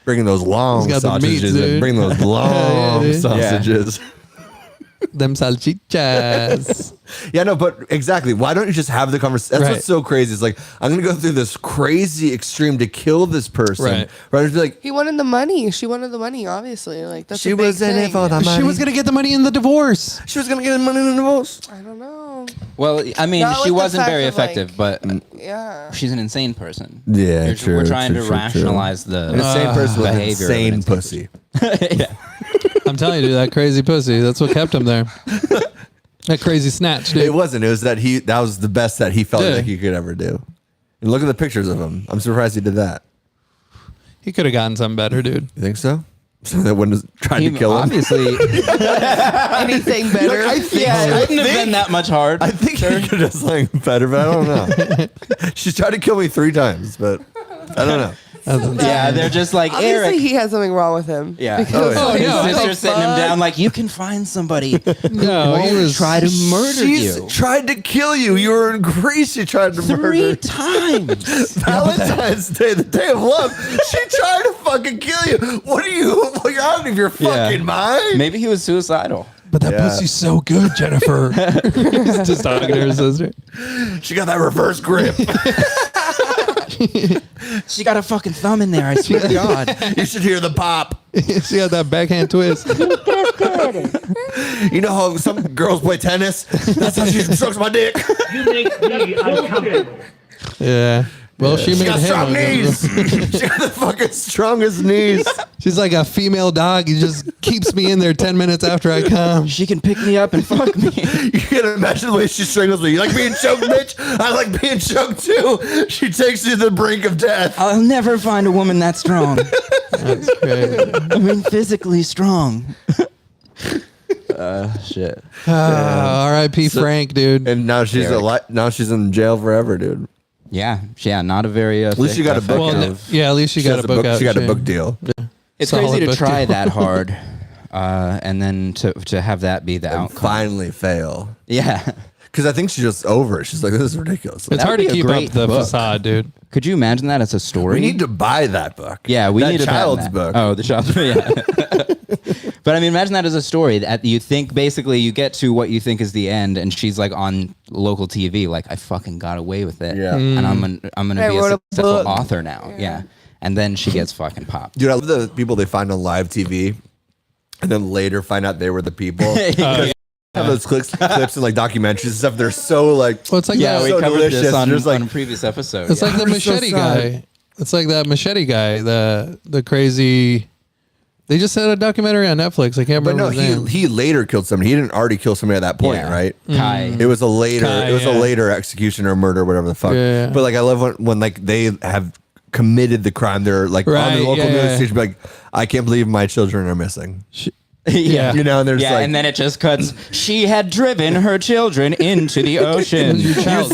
Bringing those long He's got the meats, sausages. dude. Bring those long dude. sausages. Them salchichas. Yeah, no, but exactly. Why don't you just have the conversation? That's Right. what's so crazy. It's like, I'm going to go through this crazy extreme to kill this person. Right. Rather than be like, He wanted the money. She wanted the money, obviously. Like that's she a big was in it thing. for the money. She was going to get the money in the divorce. She was going to get money in the divorce. I don't know. well, I mean, Not she with the wasn't fact very of, like- effective, but Yeah. she's an insane person. Yeah, We're true, trying true, to true, rationalize An insane the person with behavior of an insane insane pussy. I'm telling you, dude, that crazy pussy. That's what kept him there. That crazy snatch, dude. It wasn't. It was that that was the best that he felt Yeah. like he could ever do. And look at the pictures of him. I'm surprised he did that. He could have gotten something better, dude. You think so? So that wouldn't have tried to kill him. Obviously, Anything better? I think yeah, it I wouldn't have think- been that much hard. I think he could have sung better, but I don't know. She's tried to kill me 3 times, but I don't know. Yeah, they're just like Obviously, Eric. he has something wrong with him. Yeah. Because, Oh, like, yeah. no, His what sister the sitting him fuck? down like, you can find somebody. No, he was try to murder She's you tried to kill you. You were in Greece. She tried to 3 murder. times. Valentine's Day, the day of love. She tried to fucking kill you. What are you? Well, you're out of your fucking mind. Maybe he was suicidal. But that Yeah. pussy's so good, Jennifer. He's just talking to her sister. She got that reverse grip. She got a fucking thumb in there. I swear to God. You should hear the pop. She got that backhand twist. ¿Quién crees que eres? You know how some girls play tennis? That's how she strokes my dick. You make me uncomfortable. Yeah. Well, she She made got him. strong knees. She got the fucking strongest knees. She's like a female dog. He just keeps me in there 10 minutes after I come. She can pick me up and fuck me. You can imagine the way she strangles me. You like being choked, bitch? I like being choked too. She takes you to the brink of death. I'll never find a woman that strong. That's great. I mean, physically strong. Shit. R.I.P. Frank, dude. And now she's now she's in jail forever, dude. Yeah, not a very. At least you got a book Well, deal. yeah, at least she got has a book out. She got a book deal. It's Solid crazy to book try deal. that hard, and then to have that be the outcome. Finally fail. Yeah. Because I think she's just over it. She's like, this is ridiculous. It's That hard would to be a keep up great the book. facade, dude. Could you imagine that as a story? We need to buy that book. Yeah, we that need to child's patent book. that. Oh, the child's book. Yeah. But I mean, imagine that as a story. That you think basically you get to what you think is the end, and she's like on local TV, like I fucking got away with it. Yeah. And I'm gonna I be a wrote a successful book. author now. Yeah. And then she gets fucking popped. Dude, I love the people they find on live TV and then later find out they were the people. Have those clips and like documentaries and stuff. They're so like, Well, it's like Yeah, that, we so covered delicious. this on There's, like- a previous episode. it's like the We're so machete sad. guy. It's like that machete guy. The crazy. They just had a documentary on Netflix. I can't but remember no, his name. he later killed somebody. He didn't already kill somebody at that point, Yeah. right? Kai. It was a later, Kai, it was yeah. a later execution or murder, whatever the fuck. Yeah, yeah. But like, I love when like they have committed the crime. They're like on Right, the local yeah, news yeah. station, be like, I can't believe my children are missing. Yeah. You know, and there's Yeah, like, and then it just cuts. She had driven her children into the ocean. Your child.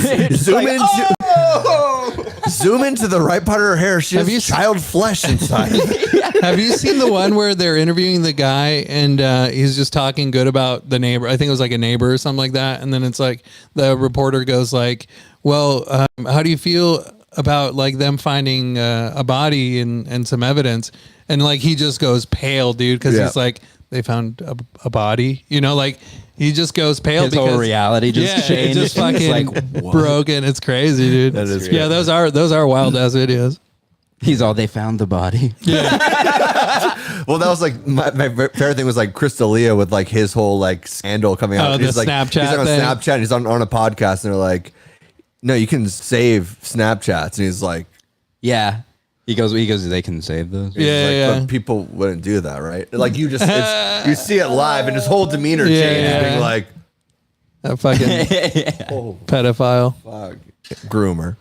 zoom into the right part of her hair. She Have has you child flesh inside. Have you seen the one where they're interviewing the guy and he's just talking good about the neighbor? I think it was like a neighbor or something like that. And then it's like the reporter goes like, well, how do you feel about like them finding a body and some evidence? And like he just goes pale, dude, because Yeah. he's like, they found a body, you know, like he just goes pale His because whole reality just yeah, changed. it's just fucking It's like, what? broken. It's crazy, dude. That is yeah, crazy. those are wild ass videos. He's all, they found the body. Well, that was like my favorite thing was like Chris D'Elia with like his whole like scandal coming out. Oh, the he's like, Snapchat He's like on thing. Snapchat. And he's on a podcast, and they're like, "No, you can save Snapchats." And he's like, Yeah. He goes, they can save those. he's Yeah, like, yeah. But people wouldn't do that, right? Like you just you see it live, and his whole demeanor Yeah, changes, yeah. being like, That fucking pedophile. "Fuck, groomer."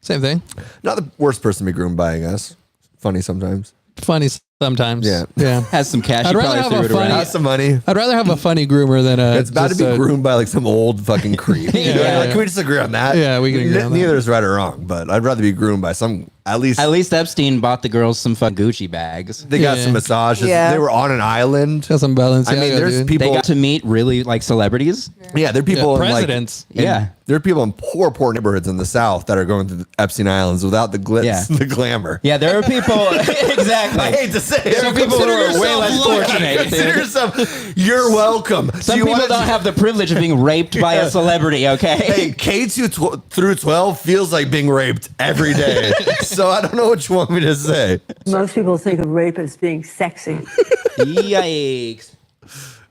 Same thing. Not the worst person to be groomed by, I guess. Funny sometimes. Funny sometimes. Yeah. Yeah. Has some cash. I'd He rather probably have threw a it around. funny- Not some money. I'd rather have a funny groomer than a. It's bad to just be a- groomed by like some old fucking creep. Yeah, Like, yeah. can we just agree on that? Yeah, we can agree on that. Neither is right or wrong, but I'd rather be groomed by some at least. At least Epstein bought the girls some fun Gucci bags. They got Yeah. some massages. Yeah. They were on an island. Got some Balenciaga, I mean, there's dude. people. They got to meet really like celebrities. yeah, there are Yeah, people in presidents. like. Yeah. There are people in poor neighborhoods in the South that are going to the Epstein Islands without the glitz, Yeah. the glamour. Yeah, there are people. Exactly. I hate to say it. There are people who are way less fortunate. Consider dude. yourself. You're welcome. Some people don't have the privilege of being raped by a celebrity. Okay. Hey, K2 through 12 feels like being raped every day. So I don't know what you want me to say. Most people think of rape as being sexy. Yikes.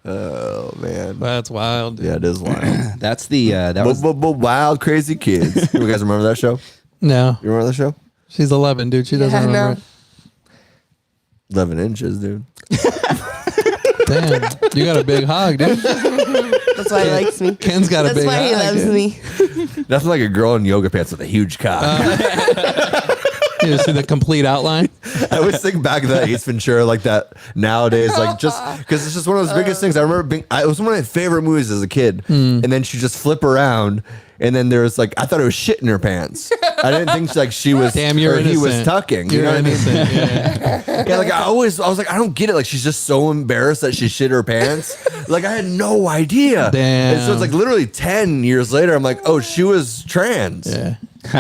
Oh man. That's wild. Dude. Yeah, it is wild. That's the that was Wild Crazy Kids. You guys remember that show? No, You remember that show? she's 11, dude. She doesn't Yeah, remember no. 11 inches, dude. it. Damn, you got a big hog, dude. That's why he likes me. Ken's got a That's big why he hog, loves dude. me. Nothing like a girl in yoga pants with a huge cock. You see the complete outline? I always think back to that Ace Ventura like that nowadays, like just because it's just one of those biggest things. I remember it was one of my favorite movies as a kid. And then she just flip around, and then there's like I thought it was shit in her pants. I didn't think like she was Damn, you're or he was innocent. tucking. You You're know what I mean? innocent. Yeah. Yeah, like I was like, I don't get it. Like she's just so embarrassed that she shit her pants. Like I had no idea. Damn. And so it's like literally 10 years later, I'm like, oh, she was trans. Yeah.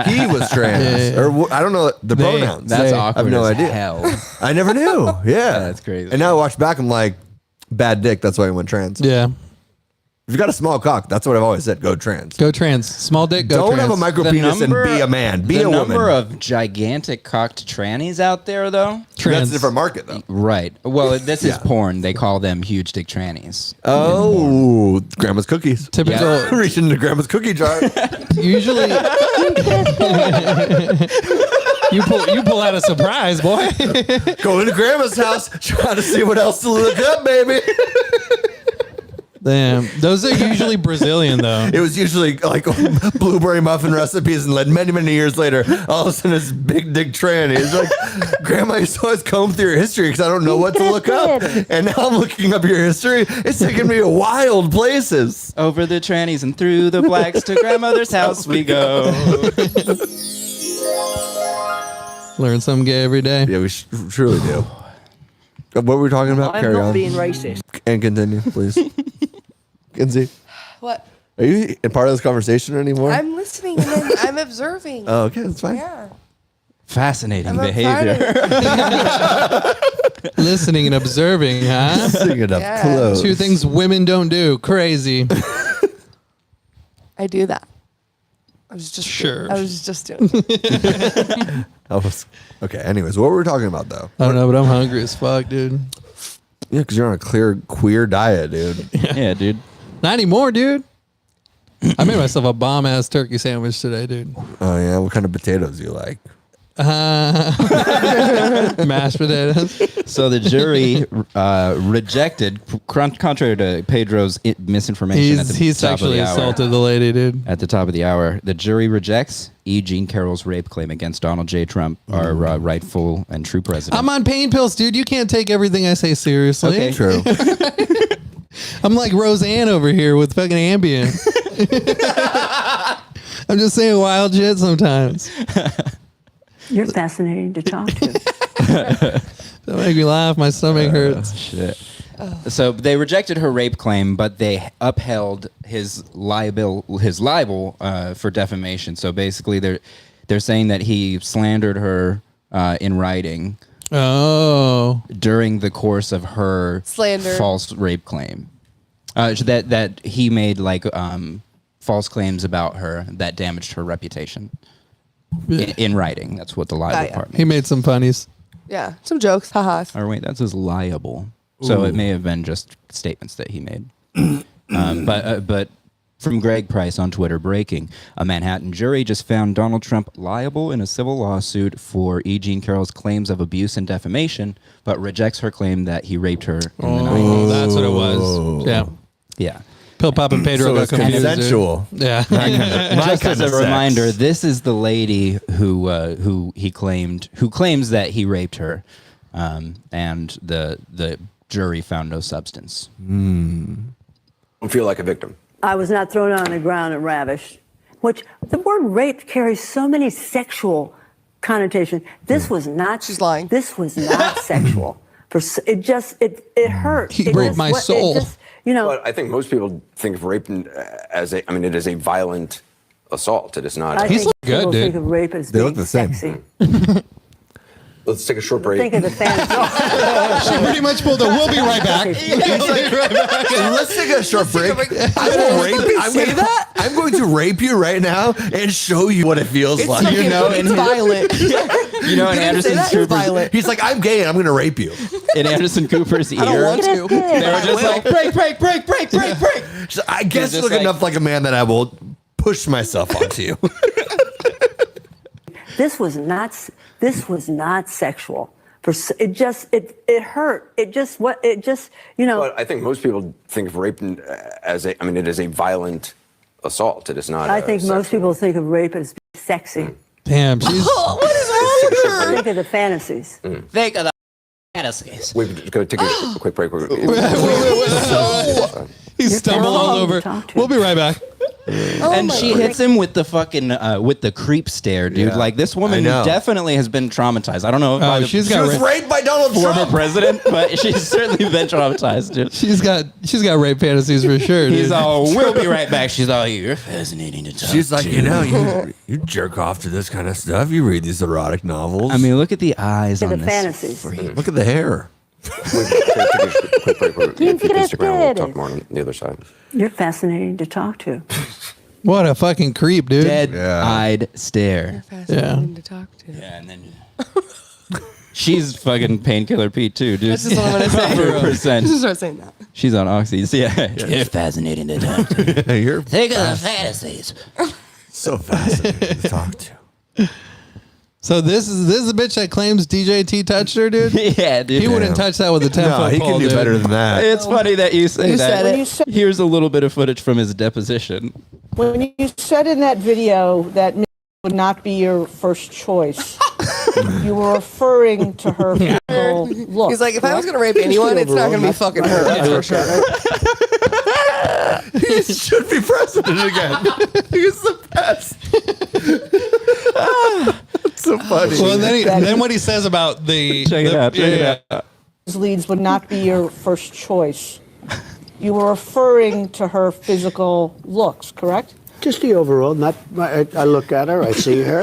He was trans. Yeah. Or I don't know the They- pronouns. that's They- awkward. I have no as idea. Hell. I never knew. Yeah. That's crazy. And now I watch back, I'm like, bad dick. That's why I went trans. Yeah. If you got a small cock, that's what I've always said. Go trans. Go trans. Small dick, go Don't trans. have a micro penis and be a man. Be the a woman. number of gigantic cocked trannies out there, though. That's trans. a different market, though. Right. Well, this is Yeah. porn. They call them huge dick trannies. Oh, grandma's cookies. Typical. Reach into grandma's cookie jar. Usually, you pull out a surprise, boy. Go into grandma's house, try to see what else to look up, baby. Damn, those are usually Brazilian though. It was usually like blueberry muffin recipes, and then many years later, all of a sudden it's big dick tranny. It's like, Grandma used to always comb through your history because I don't know what to look up. And now I'm looking up your history. It's taking me to wild places. Over the trannies and through the blacks to grandmother's house we go. Learn something gay every day. Yeah, we truly do. What were we talking about? I'm Carry not on. being racist. And continue, please. Kenzie. What? Are you in part of this conversation anymore? I'm listening and then I'm observing. Oh, okay, that's fine. Yeah. Fascinating I'm a behavior. Listening and observing, huh? Sing it up Yeah. close. 2 things women don't do. Crazy. I do that. I was just Sure. I was just doing it. Okay, anyways, what were we talking about, though? I don't know, but I'm hungry as fuck, dude. Yeah, because you're on a clear queer diet, dude. Yeah, dude. Not anymore, dude. I made myself a bomb ass turkey sandwich today, dude. Oh, yeah? What kind of potatoes do you like? Mashed potatoes. So the jury rejected, contrary to Pedro's misinformation at the He's top of sexually the hour. assaulted the lady, dude. At the top of the hour, the jury rejects E. Jean Carroll's rape claim against Donald J. Trump, our rightful and true president. I'm on pain pills, dude. You can't take everything I say seriously. Okay. True. I'm like Roseanne over here with fucking Ambien. I'm just saying wild shit sometimes. You're fascinating to talk to. Don't make me laugh. My stomach hurts. Shit. So they rejected her rape claim, but they upheld his libel for defamation. So basically, they're saying that he slandered her in writing Oh. during the course of her Slander. false rape claim. That he made like false claims about her that damaged her reputation. In writing, that's what the libel yeah. part He means. made some funnies. Yeah. Some jokes. Haha. Or wait, that's his liable. So it may have been just statements that he made. But from Greg Price on Twitter, breaking: a Manhattan jury just found Donald Trump liable in a civil lawsuit for E. Jean Carroll's claims of abuse and defamation, but rejects her claim that he raped her in the 90s. Oh, that's what it was. Yeah. Yeah. Pill Pop and Pedro So got it's confused, dude. consensual. Yeah. Just as a reminder, this is the lady who claims that he raped her, and the jury found no substance. Don't feel like a victim. I was not thrown on the ground and ravished, which the word rape carries so many sexual connotations. This was not. She's lying. This was not sexual. It hurt. He It raped just- my what- it soul. just, you know, But I think most people think of rape as it is a violent assault. It is not. I He's think good, people dude. think of rape as They being look the same. sexy. Let's take a short break. Think of the fantasy. She pretty much pulled a we'll be right back. Let's take a short break. I will rape you. I'm going to rape you right now and show you what it feels like. Fucking- it's violent. You know, in Say Anderson that? It's Cooper's violent. He's like, I'm gay and I'm going to rape you. in Anderson Cooper's ear, I don't want to. they were just like break. She's like, I guess just look like- enough like a man that I will push myself onto you. This was not sexual. It hurt. It just you know. But I think most people think of rape as it is a violent assault. It is not. I think most people think of rape as being sexy. Damn, she's What is wrong with her? Think of the fantasies. think of the fantasies. We're going to take a quick break. he stumbled all over. Talk to. We'll be right back. And she hits him with the fucking with the creep stare, dude. Yeah. Like this woman I know. definitely has been traumatized. I don't know if by the she's She got was raped by Donald former Trump. president, but she's certainly been traumatized, dude. She's got rape fantasies for sure. He's Dude. all, we'll be right back. She's all, you're fascinating to talk She's like, to. you know, you jerk off to this kind of stuff. You read these erotic novels. I mean, look at the eyes Think on of the this. fantasies. look at the hair. We're going to take a quick break. We're going to Instagram. We'll talk more on the other side. You're fascinating to talk to. What a fucking creep, dude. Dead-eyed stare. Fascinating to talk to. Yeah, and then she's fucking painkiller Pete too, dude. That's just what I'm gonna say. 100%. Just start saying that. She's on oxys. Yeah, you're fascinating to talk to. You're Think of the fantasies. so fascinating to talk to. So this is a bitch that claims DJT touched her, dude. Yeah, dude. He wouldn't touch that with a 10 No, foot he pole, can do dude. better than that. It's funny that you say You that. said it. Here's a little bit of footage from his deposition. When you said in that video that Miss would not be your first choice, you were referring to her physical look. He's like, if I was going to rape anyone, it's not going to be fucking her. That's for sure. He should be president again. He's the best. That's so funny. Well, then what he says about the Check it out. Check it out. Leads would not be your first choice. You were referring to her physical looks, correct? Just the overall, I look at her, I see her,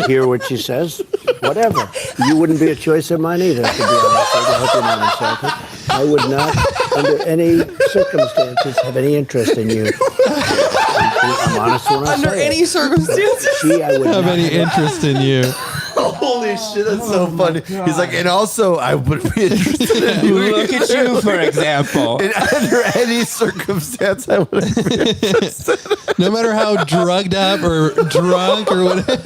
hear what she says, whatever. You wouldn't be a choice of mine either, to be honest. I hope you're not insulted. I would not, under any circumstances, have any interest in you. I'm honest when I say Under any circumstances. Gee, I would Have not any interest in you? Holy shit, that's so funny. He's like, and also, I would be interested in you. Look at you, for example. And under any circumstance, I wouldn't be interested. No matter how drugged up or drunk or whatever.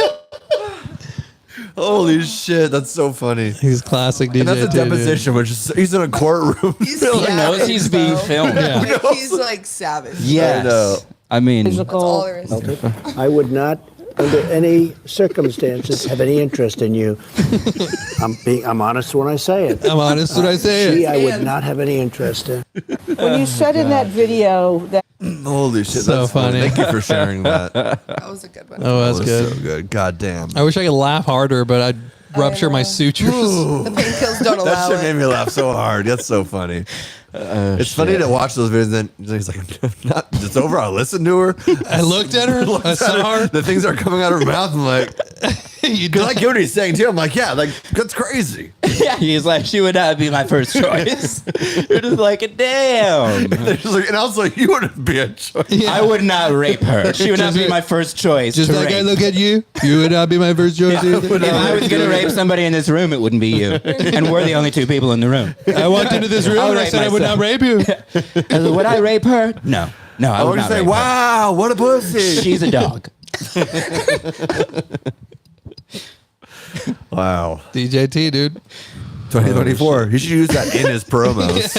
Holy shit, that's so funny. He's classic DJ. And that's a too, dude. deposition, which is he's in a courtroom. He's He savage, knows he's being though. filmed. Yeah. Like, he's like savage. Yes. I know. I mean, That's all Physical. there is to it. I would not, under any circumstances, have any interest in you. I'm honest when I say it. I'm honest when I say Gee, it. I would not have any interest in. When you said in that video that Holy shit, So that's funny. Thank you for sharing that. That That was a good one. Oh, that's was good. so good. God damn. I wish I could laugh harder, but I'd rupture my sutures. The painkillers don't That allow shit made it. me laugh so hard. That's so funny. It's funny to watch those videos. And then he's like, "Not, it's over. I listened to her. I looked at her. I saw her. The things are coming out of her mouth. I'm like, because I get what he's saying too. I'm like, yeah, like that's crazy. yeah, he's like, she would not be my first choice. You're just like, damn. They're just like, and also, you wouldn't be a choice. Yeah. I would not rape her. She would not Just be like- my first choice. Just to like I rape. look at you, you would not be my first choice. either. If I was going to rape somebody in this room, it wouldn't be you. And we're the only two people in the room. I walked into this room I'll and I rape said I would not myself. rape you. And would I rape her? No. No, I I would would not say, rape her. wow, what a pussy. She's a dog. Wow. DJT, dude, 2024. He should use that in his promos.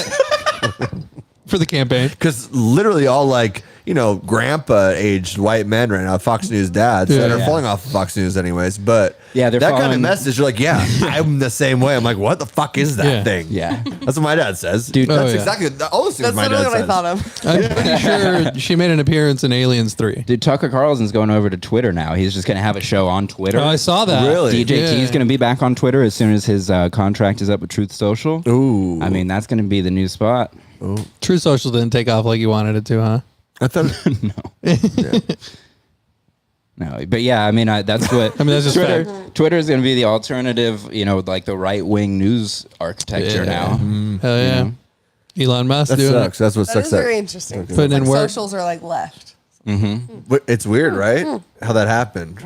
for the campaign. Because literally all like, you know, grandpa aged white men right now, Fox News dads that are Yeah. falling off of Fox News anyways. But Yeah, they're that kind of following- message, you're like, yeah, I'm the same way. I'm like, what the fuck is that Yeah. thing? Yeah. That's what my dad says. Dude, that's oh, yeah. exactly all those things That's my literally dad what I says. thought of. I'm pretty sure she made an appearance in Aliens 3. Dude, Tucker Carlson's going over to Twitter now. He's just going to have a show on Twitter. Oh, I saw that. Really? DJT is Yeah. going to be back on Twitter as soon as his contract is up with Truth Social. Ooh. I mean, that's going to be the new spot. True Social didn't take off like you wanted it to, huh? I thought No, but yeah, I mean, that's what. I mean, that's just Twitter. fact. Twitter is going to be the alternative, you know, like the right wing news architecture now. Hell yeah. Elon Musk that doing sucks. it. That's what That sucks. is very interesting. Putting It's in like work. socials are like left. But it's weird, right? How that happened.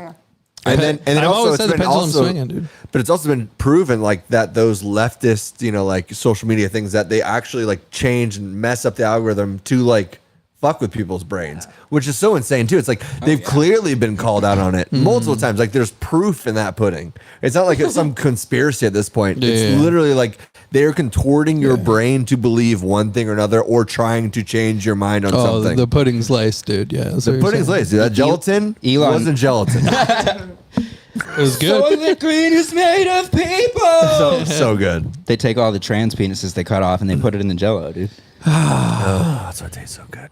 And then I've also always it's said the been pendulum's also, swinging, dude. but it's also been proven like that those leftist, you know, like social media things that they actually like change and mess up the algorithm to like fuck with people's brains, which is so insane too. It's like they've clearly been called out on it multiple times. Like there's proof in that pudding. It's not like it's some conspiracy at this point. It's Yeah. literally like they're contorting your brain to believe one thing or another, or trying to change your mind on Oh, something. the pudding's laced, dude. Yeah. that's The what you're pudding's saying. laced, dude. That gelatin Elon- wasn't gelatin. It was good. the green is made of people. so good. They take all the trans penises they cut off and they put it in the Jello, dude. That's why it tastes so good.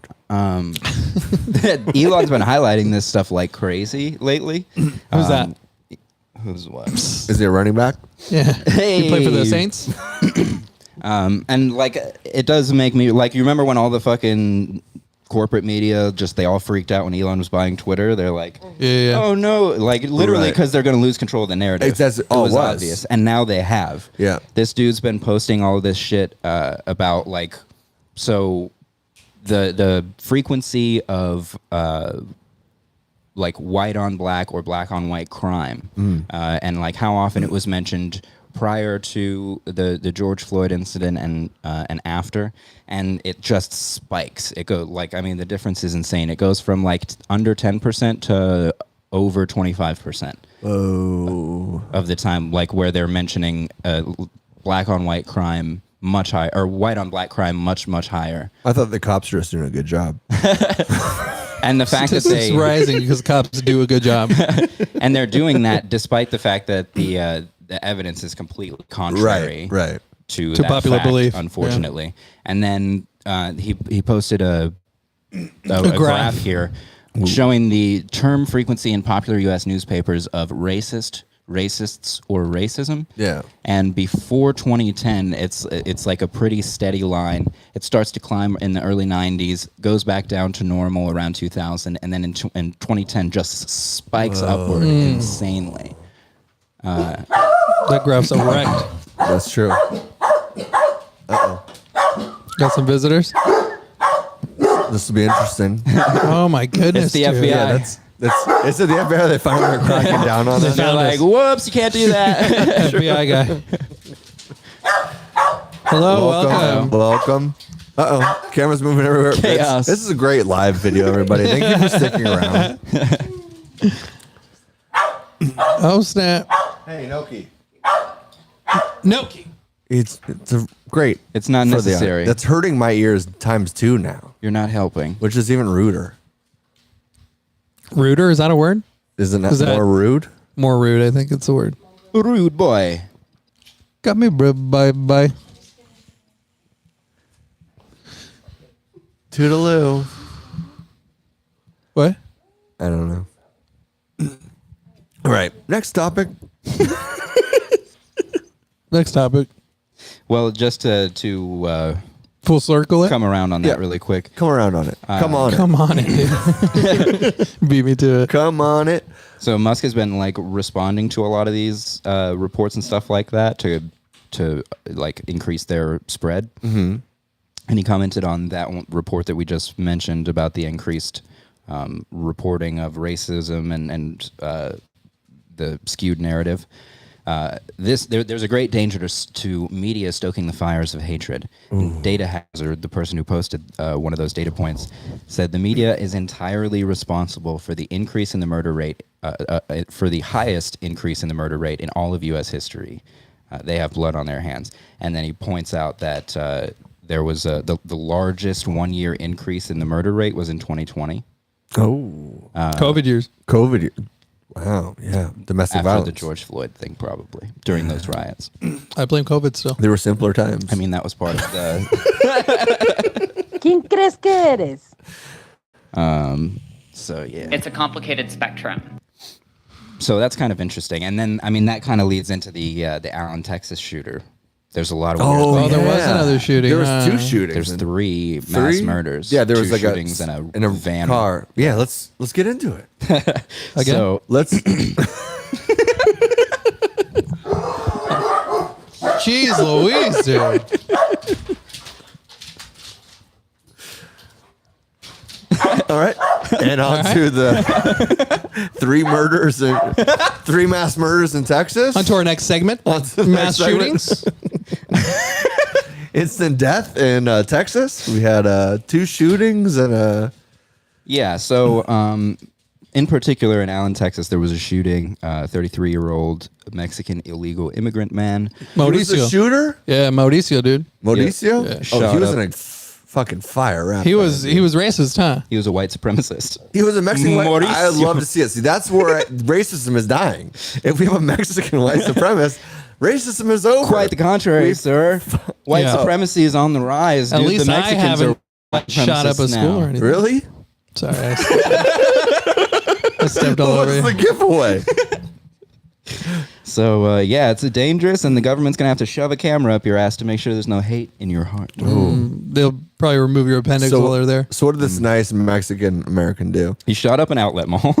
Elon's been highlighting this stuff like crazy lately. Who's that? Who's what? Is he a running back? Yeah. Hey. You play for the Saints? And like it does make me like, you remember when all the fucking corporate media they all freaked out when Elon was buying Twitter? They're like, Yeah. oh no, like literally Right. because they're going to lose control of the narrative. It was. Obvious, and now they have. Yeah. This dude's been posting all of this shit about like, so the frequency of like white on black or black on white crime, and like how often it was mentioned prior to the George Floyd incident and after, and it just spikes. It goes like, I mean, the difference is insane. It goes from like under 10% to over 25% of the time, like where they're mentioning black on white crime much higher, or white on black crime much higher. I thought the cops were just doing a good job. And the fact that Statistics they rising because cops do a good job. and they're doing that despite the fact that the evidence is completely contrary Right. to To that popular fact, belief, unfortunately. And then he posted a graph here showing the term frequency in popular U.S. newspapers of racist, racists or racism. Yeah. And before 2010, it's like a pretty steady line. It starts to climb in the early 90s, goes back down to normal around 2000, and then in 2010 just spikes upward insanely. That graph's erect. That's true. Uh-oh. Got some visitors. This will be interesting. Oh my goodness! It's the dude. FBI. Yeah, it's the FBI. They finally are cracking down on They it. They're found like, us. whoops, you can't do that. FBI guy. Hello, welcome. Welcome. Uh-oh. Camera's moving everywhere. Chaos. This is a great live video, everybody. Thank you for sticking around. Oh snap! Hey, Noki. Noki. It's a great. It's not for the- necessary. That's hurting my ears times 2 now, You're not helping. which is even ruder. Ruder, is that a word? Isn't that Is that- more rude? More rude, I think it's a word. Rude boy. Got me, bro. Bye, bye. Toodaloo. What? I don't know. All right. Next topic. Next topic. Well, just to Full circle it. come around on that Yeah. really quick. Come around on it. Come on. Come on, it, dude. Beat me to it. Come on it. So Musk has been like responding to a lot of these reports and stuff like that to like increase their spread. Mm-hmm. And he commented on that report that we just mentioned about the increased reporting of racism and the skewed narrative. There's a great danger to media stoking the fires of hatred. Data Hazard, the person who posted one of those data points, said the media is entirely responsible for the increase in the murder rate, for the highest increase in the murder rate in all of U.S. history. They have blood on their hands. And then he points out that there was the largest one-year increase in the murder rate was in 2020. Oh. COVID years. COVID. Wow. Yeah. Domestic After violence. the George Floyd thing, probably, during those riots. I blame COVID still. They were simpler times. I mean, that was part of the... ¿Quién crees que eres? So, yeah. It's a complicated spectrum. So that's kind of interesting. And then, I mean, that kind of leads into the Allen, Texas shooter. There's a lot of weird Oh, things. there was another shooting. There was huh? 2 shootings. There's and 3 mass murders. Yeah, there was 2 like shootings a in a van. car. Yeah, let's get into it. Again? So Let's. Jeez Louise, dude. All right. And on to the 3 murders and 3 mass murders in Texas. On to our next segment. On to the Mass next segment. shootings. Instant death in Texas. We had 2 shootings and yeah, so in particular in Allen, Texas, there was a shooting. 33-year-old Mexican illegal immigrant man. he was the Mauricio. shooter. Yeah, Mauricio, dude. Mauricio. Yeah. Oh, Shot he was up. in a fucking fire rap. He was racist, huh? He was a white supremacist. He was a Mexican white. Mauricio. I'd love to see it. See, that's where racism is dying. If we have a Mexican white supremacist, racism is over. Quite the contrary, sir. White Yeah. supremacy is on the rise. At Dude. least the I Mexicans haven't are shot up a supremacists school now. or anything. Really? Sorry, I stepped all over What's the you. giveaway? So yeah, it's dangerous, and the government's gonna have to shove a camera up your ass to make sure there's no hate in your heart. They'll probably remove your appendix while they're there. So what did this nice Mexican American do? He shot up an outlet mall,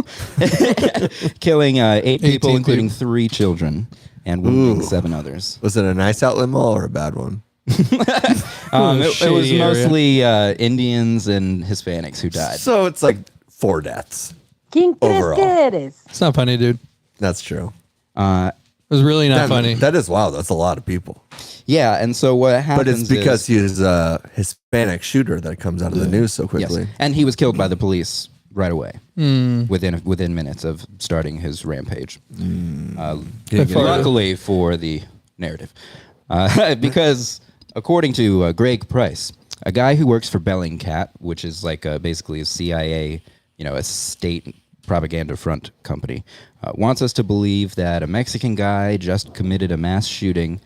killing 8 people, 18 including people. 3 children, and wounding 7 others. Was it a nice outlet mall or a bad one? It was shady area. mostly Indians and Hispanics who died. So it's like 4 deaths. ¿Quién crees Overall. que eres? It's not funny, dude. That's true. It was really not funny. That is wow. That's a lot of people. Yeah, and so what happens? But it's because is, he's a Hispanic shooter that comes out of the news so yes, quickly. and he was killed by the police right away, within minutes of starting his rampage. Luckily for the narrative, because according to Greg Price, a guy who works for Bellingcat, which is like basically a CIA, a state propaganda front company, wants us to believe that a Mexican guy just committed a mass shooting,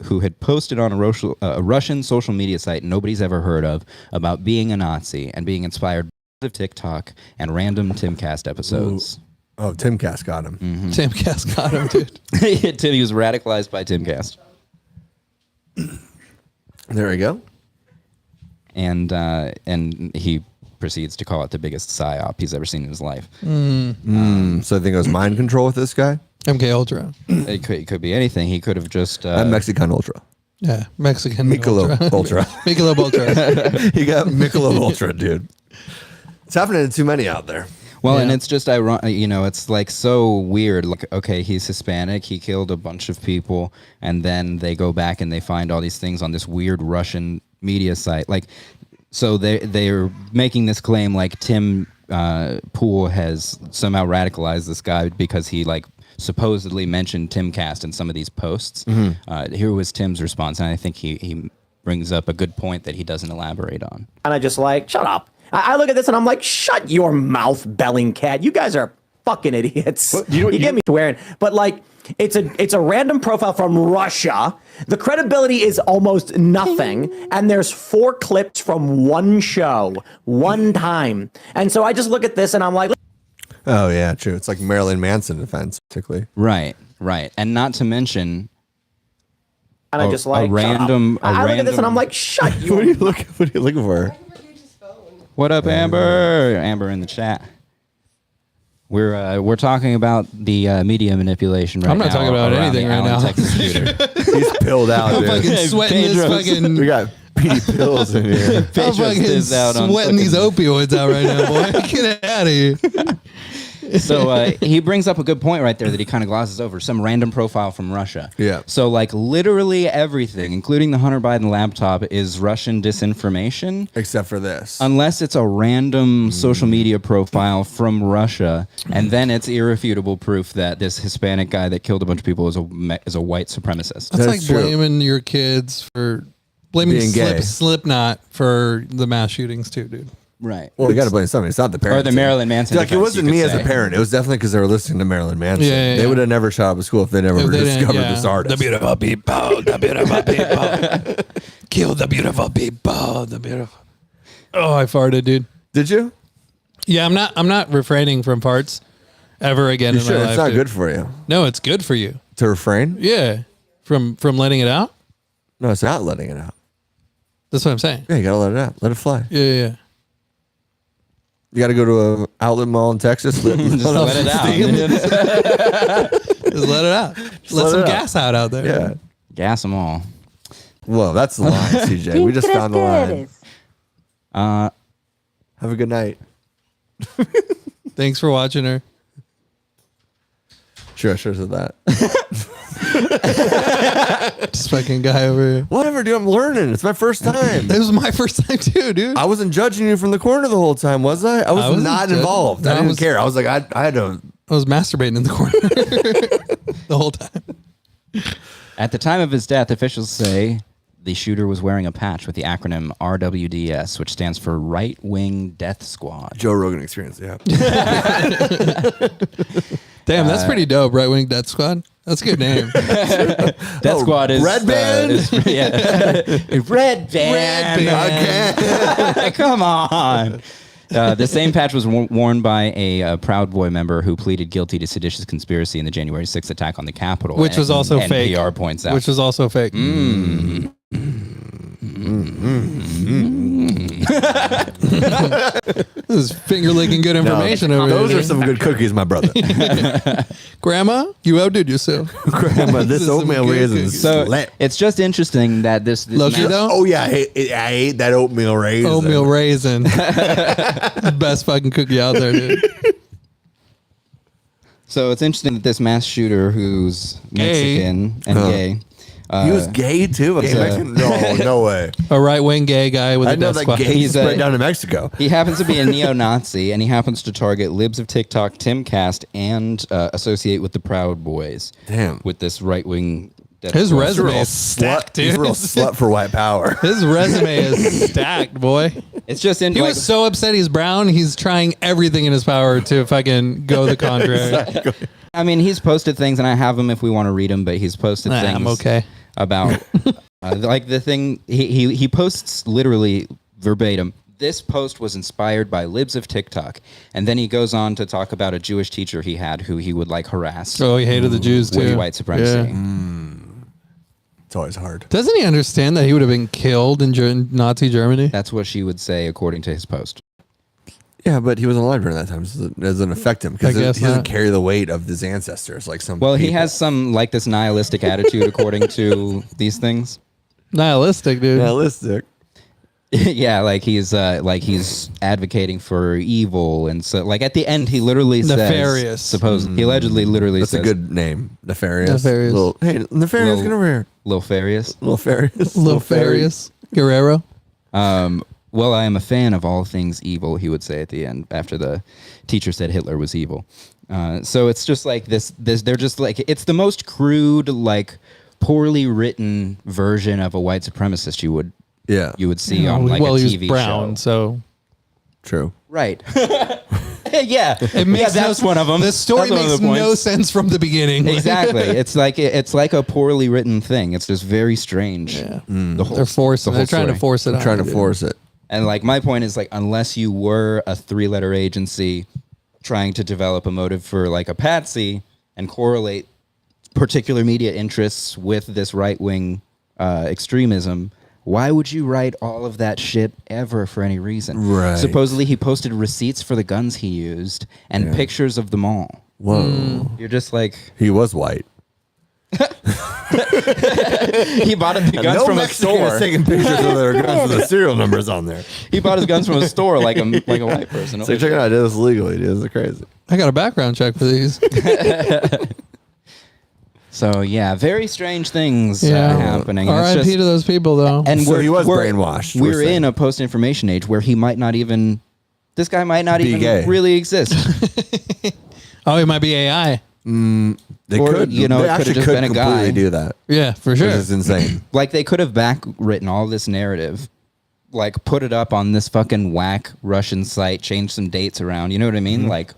who had posted on a Russian social media site nobody's ever heard of about being a Nazi and being inspired by TikTok and random Timcast episodes. Oh, Timcast got him. Timcast got him, dude. He was radicalized by Timcast. There we go. And he proceeds to call it the biggest psyop he's ever seen in his life. So I think it was mind control with this guy. MK Ultra. It could be anything. He could have just And Mexican Ultra. Yeah, Mexican Michelob Ultra. Michelob Ultra. He got Michelob Ultra, dude. It's happening to too many out there. Well, Yeah. and it's just ironic, it's like so weird. Like, okay, he's Hispanic, he killed a bunch of people, and then they go back and they find all these things on this weird Russian media site. Like, so they're making this claim like Tim Pool has somehow radicalized this guy because he like supposedly mentioned Timcast in some of these posts. Here was Tim's response, and I think he brings up a good point that he doesn't elaborate on. And I just like, shut up. I look at this and I'm like, shut your mouth, Bellingcat. You guys are fucking idiots. You get me swearing. But like, it's a random profile from Russia. The credibility is almost nothing. And there's 4 clips from one show, one time. And so I just look at this and I'm like, Oh, yeah, true. It's like Marilyn Manson defense, particularly. Right. And not to mention, and I just like, a random. I look at this and I'm like, shut your What are you looking for? What up, Amber? Amber in the chat. We're talking about the media manipulation right now. I'm not talking about around anything the right Allen, now. Texas shooter. He's pilled out, I'm dude. fucking sweating this fucking. We got PD pills in here. I'm Pedro's fucking is out on sweating these opioids out right now, boy. Get out of here. So he brings up a good point right there that he kind of glosses over. Some random profile from Russia. Yeah. So like literally everything, including the Hunter Biden laptop, is Russian disinformation. Except for this. Unless it's a random social media profile from Russia, and then it's irrefutable proof that this Hispanic guy that killed a bunch of people is a white supremacist. That's like true. blaming your kids for blaming Being gay. Slipknot for the mass shootings too, dude. Right. Well, you got to blame somebody. It's not the parents. Or the Marilyn Manson Like, it defense, wasn't you me could as a say. parent. It was definitely because they were listening to Marilyn Manson. Yeah, They would have never shot up a school if they never If they didn't, discovered yeah. this artist. The beautiful people, the beautiful people. Kill the beautiful people, the beautiful. Oh, I farted, dude. Did you? Yeah, I'm not refraining from farts ever again You in should. my life. It's not dude. good for you No, it's good for you. to refrain. Yeah. From letting it out? No, it's not letting it out. That's what I'm saying. Yeah, you got to let it out. Let it fly. Yeah. You got to go to a outlet mall in Texas. Just let it out. Just let it out. Let some gas out there. Yeah. Gas them all. Well, that's the line, CJ. We just found the line. Have a good night. Thanks for watching her. Sure said that. This fucking guy over here. Whatever, dude. I'm learning. It's my first time. This was my first time too, dude. I wasn't judging you from the corner the whole time, was I? I was wasn't not judging. involved. No, I I didn't was- care. I was like, I had to. I was masturbating in the corner the whole time. At the time of his death, officials say the shooter was wearing a patch with the acronym RWDS, which stands for Right Wing Death Squad. Joe Rogan experience, yeah. Damn, that's pretty dope. Right Wing Death Squad. That's a good name. Death Squad is Red Band? Yeah. Red Band. Okay. Come on. The same patch was worn by a Proud Boy member who pleaded guilty to seditious conspiracy in the January 6th attack on the Capitol. Which was also fake. NPR points out. Which was also fake. This is finger licking good information over Those here. are some good cookies, my brother. Grandma, you outdid yourself. Grandma, This this is some oatmeal good raisin cookies. is So slant. it's just interesting that this Loki man- though? Oh, yeah. I ate that oatmeal raisin. Oatmeal raisin. Best fucking cookie out there, dude. So it's interesting that this mass shooter who's Mexican and gay. He was gay, too? He's a- Mexican? No way. A right wing gay guy with I a know death that squad. gay He's spread a- down to Mexico. He happens to be a neo-Nazi, and he happens to target libs of TikTok, Timcast, and associate with the Proud Boys. Damn. With this right-wing... His squad. resume is stacked, He's a dude. real slut for white power. His resume is stacked, boy. It's just in He like, was so upset he's brown, he's trying everything in his power to fucking go the contrary. I mean, he's posted things, and I have them if we want to read them, but he's posted Nah, things I'm okay. about, like the thing, he posts literally verbatim, this post was inspired by libs of TikTok. And then he goes on to talk about a Jewish teacher he had who he would like harass. Oh, he hated the Jews with too. white supremacy. It's always hard. Doesn't he understand that he would have been killed in Nazi Germany? That's what she would say according to his post. Yeah, but he wasn't alive during that time, so it doesn't affect him because I he guess doesn't not. carry the weight of his ancestors like some. Well, he people. has some like this nihilistic attitude according to these things. Nihilistic, dude. Nihilistic. Yeah, like he's advocating for evil, and so like at the end he literally Nefarious. says, he allegedly literally That's says, a good name. Nefarious. Nefarious. Hey, Nefarious, get over here. Lil Farious. Little Farious. Guerrero. Well, I am a fan of all things evil, he would say at the end after the teacher said Hitler was evil. So it's just like this. They're just like, it's the most crude, like poorly written version of a white supremacist you would see on like a he was TV brown, show. so True. Right. Yeah, it makes that's one of them. The story That's one of makes the points. no sense from the beginning. Exactly. It's like a poorly written thing. It's just very strange. Yeah. The whole, They're forcing. the whole They're trying to story. force it. I'm on trying you, to dude. force it. And like my point is like unless you were a 3-letter agency trying to develop a motive for like a patsy and correlate particular media interests with this right-wing extremism, why would you write all of that shit ever for any reason? Right. Supposedly he posted receipts for the guns he used and pictures of them all. Whoa. You're just like, He was white. he bought the guns from a Mexican store. is taking pictures of their guns with the serial numbers on there. He bought his guns from a store like a white person. So check it out. I did this legally. Dude. This is crazy. I got a background check for these. So yeah, very strange things happening. And it's R.I.P. just- to those people, though. and So he was brainwashed, we're We're saying. in a post-information age where he might not even. This guy might not Be even gay. really exist. Oh, he might be AI. They Or, could, you know, they it could've actually just could been a completely guy. do that. Yeah, for sure. Which is insane. Like they could have backwritten all this narrative, like put it up on this fucking whack Russian site, change some dates around. You know what I mean? Like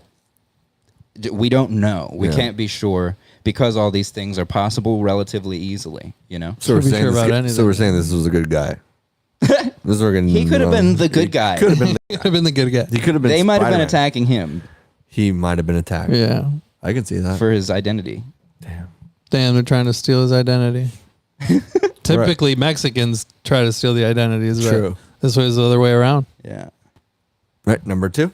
we don't know. We can't be sure because all these things are possible relatively easily. You know. So we're Should be saying sure this about guy- anything. so we're saying this was a good guy. This is He could have been the good guy. Could have been. Could have been the good guy. He could have been. They might have been Spider-Man. attacking him He might have been attacked. Yeah. I can see that. for his identity. Damn, they're trying to steal his identity. Typically, Mexicans try to steal the identities. But True. This was the other way around. Yeah. Right, number 2.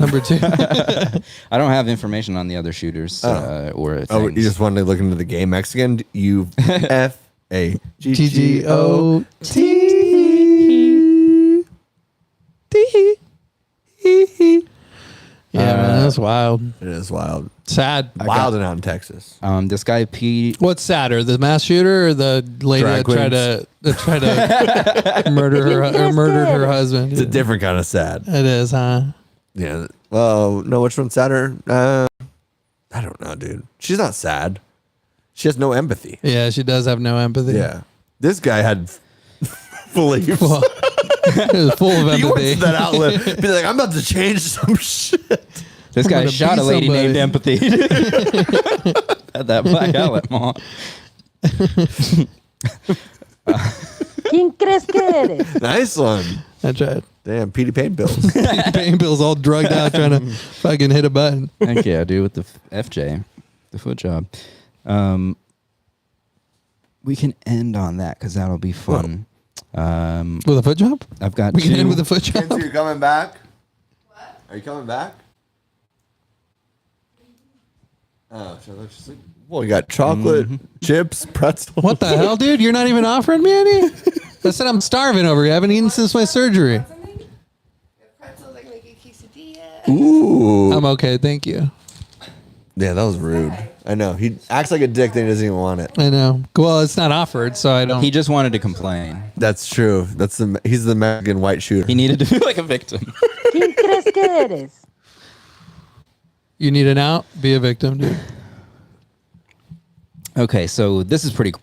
Number 2. I don't have information on the other shooters or things. Oh, you just wanted to look into the gay Mexican? You FAGGOT. Yeah, man, that's wild. It is wild. Sad. Wild and out in Texas. This guy Pete. What's sadder, the mass shooter or the lady Drag that tried to murdered her husband? It's a different kind of sad. It is, huh? Yeah. Well, no, which one's sadder? I don't know, dude. She's not sad. She has no empathy. Yeah, she does have no empathy. Yeah. This guy had beliefs. Well, it was full of He went empathy. to that outlet. Be like, I'm about to change some shit. This guy gonna shot be a lady somebody. named Empathy at that black outlet mall. ¿Quién crees que eres? Nice one. That's right. Damn, Petey Pain Bills. Pain pills all drugged out trying to fucking hit a button. Heck yeah, dude, with the FJ, the foot job. We can end on that because that'll be fun. With a foot job? I've got We can two. end with a foot job. Are you coming back? What? Are you coming back? Oh, should I let you sleep? Well, you got chocolate, chips, pretzels. What the hell, dude? You're not even offering me any? I said I'm starving over here. I haven't eaten since my surgery. Ooh. I'm okay, thank you. Yeah, that was rude. I know. He acts like a dick, then he doesn't even want it. I know. Well, it's not offered, so I don't. He just wanted to complain. That's true. He's the Mexican white shooter. He needed to feel like a victim. ¿Quién crees que eres? You need an out? Be a victim, dude. Okay, so this is pretty cool.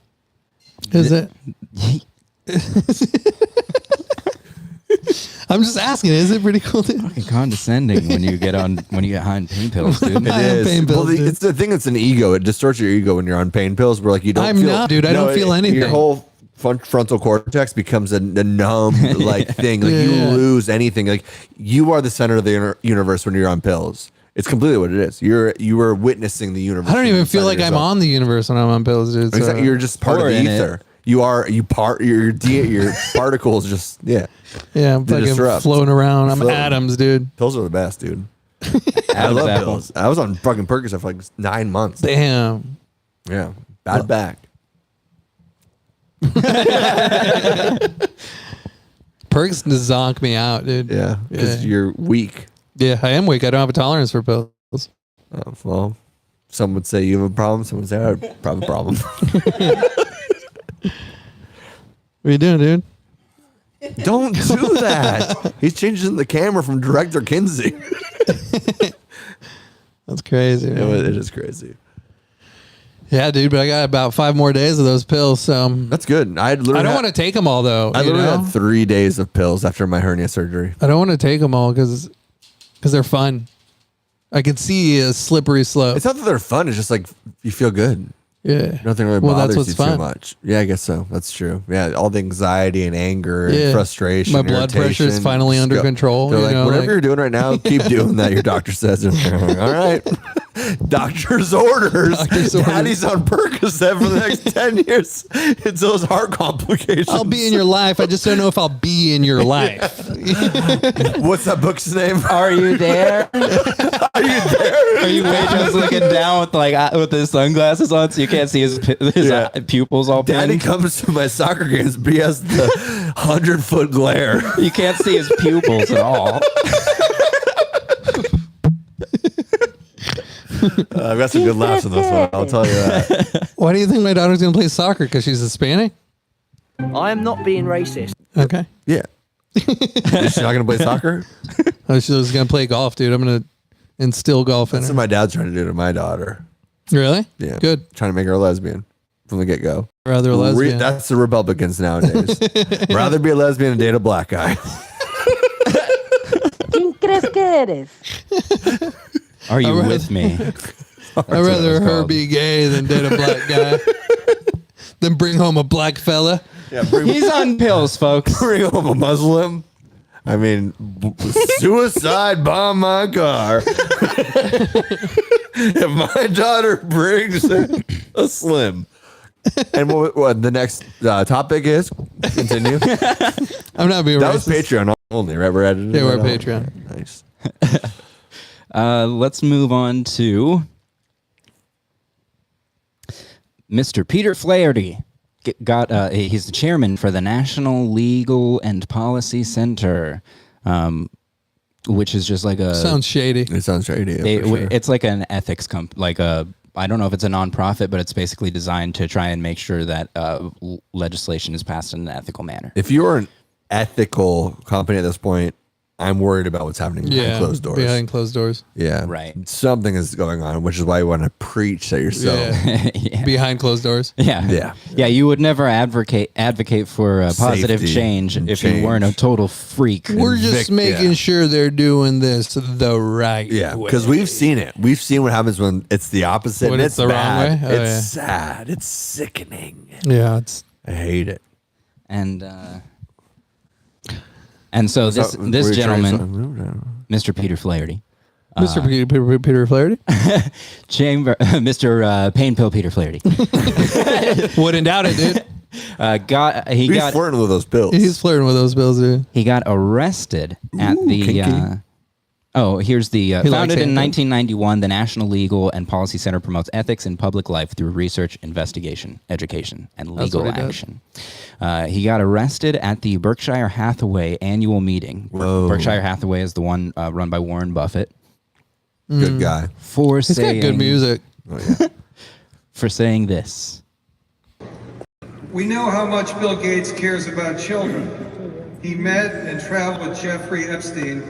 Is it? I'm just asking. Is it pretty cool, dude? Fucking condescending when you get on pain pills, dude. I am pain pills, dude. It's the thing. It's an ego. It distorts your ego when you're on pain pills. Where like you don't. I'm feel, not, dude. I don't feel anything. Your whole frontal cortex becomes a numb like thing. Like you lose anything. Like you are the center of the universe when you're on pills. It's completely what it is. You are witnessing the universe. I don't even feel like I'm on the universe when I'm on pills, dude. So. Exactly. You're just part of the ether. Your particles just Yeah, I'm fucking floating around. I'm atoms, dude. Pills are the best, dude. I love pills. I was on fucking Percocet for like 9 months. Damn. Yeah. Bad back. Perks zonk me out, dude. Yeah. Because you're weak. Yeah, I am weak. I don't have a tolerance for pills. Oh, well, some would say you have a problem. Some would say I have a problem. What are you doing, dude? Don't do that. He's changing the camera from director Kinsey. That's crazy. It is crazy. Yeah, dude, but I got about 5 more days of those pills, so that's good. I don't want to take them all though. I literally had 3 days of pills after my hernia surgery. I don't want to take them all because they're fun. I can see a slippery slope. It's not that they're fun. It's just like you feel good. Yeah. Nothing really bothers you too much. Yeah, I guess so. That's true. Yeah, all the anxiety and anger and frustration. My blood pressure is finally under control. They're like, whatever you're doing right now, keep doing that. Your doctor says. All right. Doctor's orders. Daddy's on Percocet for the next 10 years. It's those heart complications. I'll be in your life. I just don't know if I'll be in your life. What's that book's name? Are you there? Are you there? Are you just looking down with his sunglasses on so you can't see his pupils all Daddy pinned? comes to my soccer games, but he has the 100-foot glare. You can't see his pupils at all. I've got some good laughs in this one. I'll tell you that. Why do you think my daughter's going to play soccer? Because she's Hispanic? I am not being racist. Okay. Yeah. Is she not going to play soccer? Oh, she's going to play golf, dude. I'm going to instill golf in That's her. what my dad's trying to do to my daughter. Really? Yeah. Good. Trying to make her a lesbian from the get-go. Rather a lesbian. That's the Republicans nowadays. Rather be a lesbian and date a black guy. ¿Quién crees que eres? Are you with me? I'd rather her be gay than date a black guy. Then bring home a black fella. Yeah, He's on pills, folks. Bring home a Muslim. I mean, suicide bomb my car. If my daughter brings a slim. And what the next topic is? Continue. I'm not being That racist. was Patreon only, right? We're editing. Yeah, we're Patreon. Nice. Let's move on to Mr. Peter Flaherty. He's the chairman for the National Legal and Policy Center, which is just like a... Sounds shady. It sounds shady. Yeah, for sure. It's like an ethics I don't know if it's a nonprofit, but it's basically designed to try and make sure that legislation is passed in an ethical manner. If you're an ethical company at this point, I'm worried about what's happening behind closed doors. Behind closed doors. Yeah. Right. Something is going on, which is why you want to preach that you're so. Yeah. Behind closed doors. Yeah. Yeah. Yeah. You would never advocate for positive Safety change and if you weren't a total freak. We're just making sure they're doing this the right Yeah, way. because we've seen it. We've seen what happens when it's the opposite. When And it's the wrong bad. way? Oh, It's yeah. sad. It's sickening. Yeah, it's I hate it. And so this gentleman, Mr. Peter Flaherty, Mr. Peter Flaherty. Mr. Pain Pill Peter Flaherty. Wouldn't doubt it, dude. He's flirting with those pills. He's flirting with those pills, dude. He got arrested at the. kinky. Here's the likes founded in anything. 1991. The National Legal and Policy Center promotes ethics in public life through research, investigation, education, and legal what he does. action. He got arrested at the Berkshire Hathaway annual meeting. Whoa. Berkshire Hathaway is the one run by Warren Buffett. Good guy. For He's saying got good music. Oh, yeah. for saying this. We know how much Bill Gates cares about children. He met and traveled with Jeffrey Epstein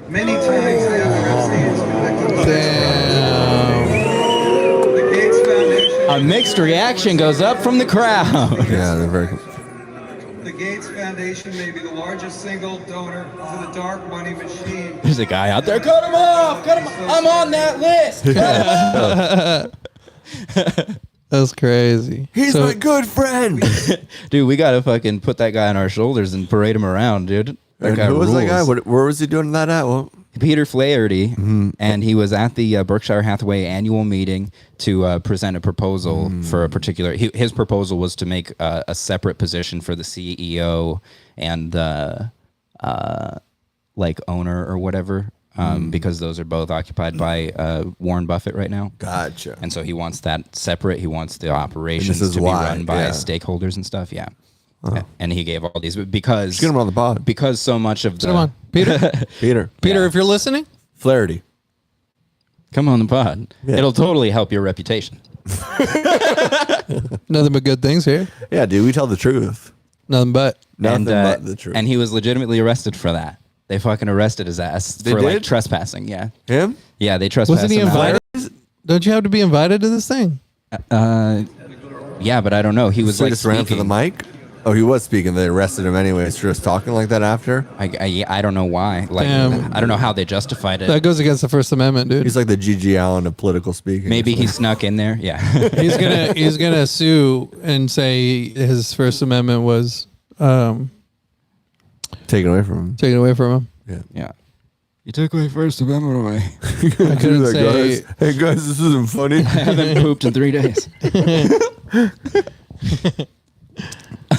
many times after Epstein's convicted of the Gates Foundation. A mixed reaction goes up from the crowd. Yeah, they're very. The Gates Foundation may be the largest single donor to the dark money machine. There's a guy out there. Cut him off! Cut him off! I'm on that list! Cut him off! That's crazy. He's So- my good friend. Dude, we gotta fucking put that guy on our shoulders and parade him around, dude. That guy Who was that guy? rules. Where was he doing that at? Well, Peter Flaherty, and he was at the Berkshire Hathaway annual meeting to present a proposal for a particular. His proposal was to make a separate position for the CEO and the like owner or whatever, because those are both occupied by Warren Buffett right now. Gotcha. And so he wants that separate. He wants the operations is to be why, run by yeah. stakeholders and stuff. Yeah. And he gave all these because Get him on the pod. because so much of the Come on, Peter. Peter. Peter, if you're listening, Flaherty. come on the pod. Yeah. It'll totally help your reputation. nothing but good things here. Yeah, dude, we tell the truth. Nothing but. Nothing and, but the truth. And he was legitimately arrested for that. They fucking arrested his ass for like did? trespassing. Yeah, Him? yeah, they trespassed. Wasn't he him out. invited? Don't you have to be invited to this thing? Yeah, but I don't know. He was So he like just ran for the speaking. mic? Oh, he was speaking. They arrested him anyways for just talking like that after? I don't know why. Like Damn. I don't know how they justified it. That goes against the First Amendment, dude. He's like the G.G. Allen of political speaking. Maybe he snuck in there. Yeah. He's gonna sue and say his First Amendment was taken away from him. taken away from him. Yeah. Yeah. You took my First Amendment away. I couldn't that, say. guys. Hey guys, this isn't funny. I haven't pooped in 3 days.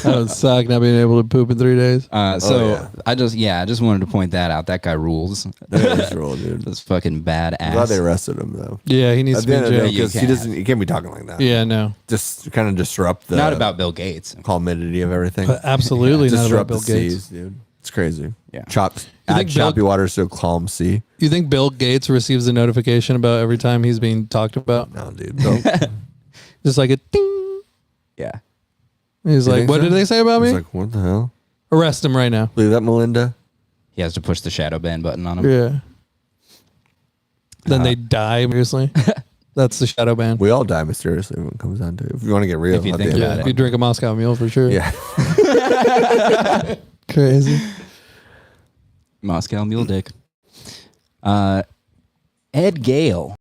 That would suck not being able to poop in 3 days. So I just wanted to point that out. That guy rules. That is real, dude. That's fucking badass. Glad they arrested him though. Yeah, he needs At to the be end in of the day, jail. because he can't be talking like that. Yeah, no, Just kind of disrupt the Not about Bill Gates. calmity of everything. but absolutely not about Disrupt Bill the Gates. seas, dude. It's crazy. Yeah. Add think Bill- choppy water to a calm sea. You think Bill Gates receives a notification about every time he's being talked about? No, dude. Don't. Just like a ding. Yeah. He's You like, think what so? did they say about He's me? like, what the hell? Arrest him right now. Believe that, Melinda? He has to push the shadow ban button on him. Yeah. Then they die mysteriously. That's the shadow ban. We all die mysteriously when it comes down to it. If you want to get real, If you at the think end of about the If you drink a Moscow Mule for sure. day. Yeah. Crazy. Moscow Mule Dick. Ed Gale.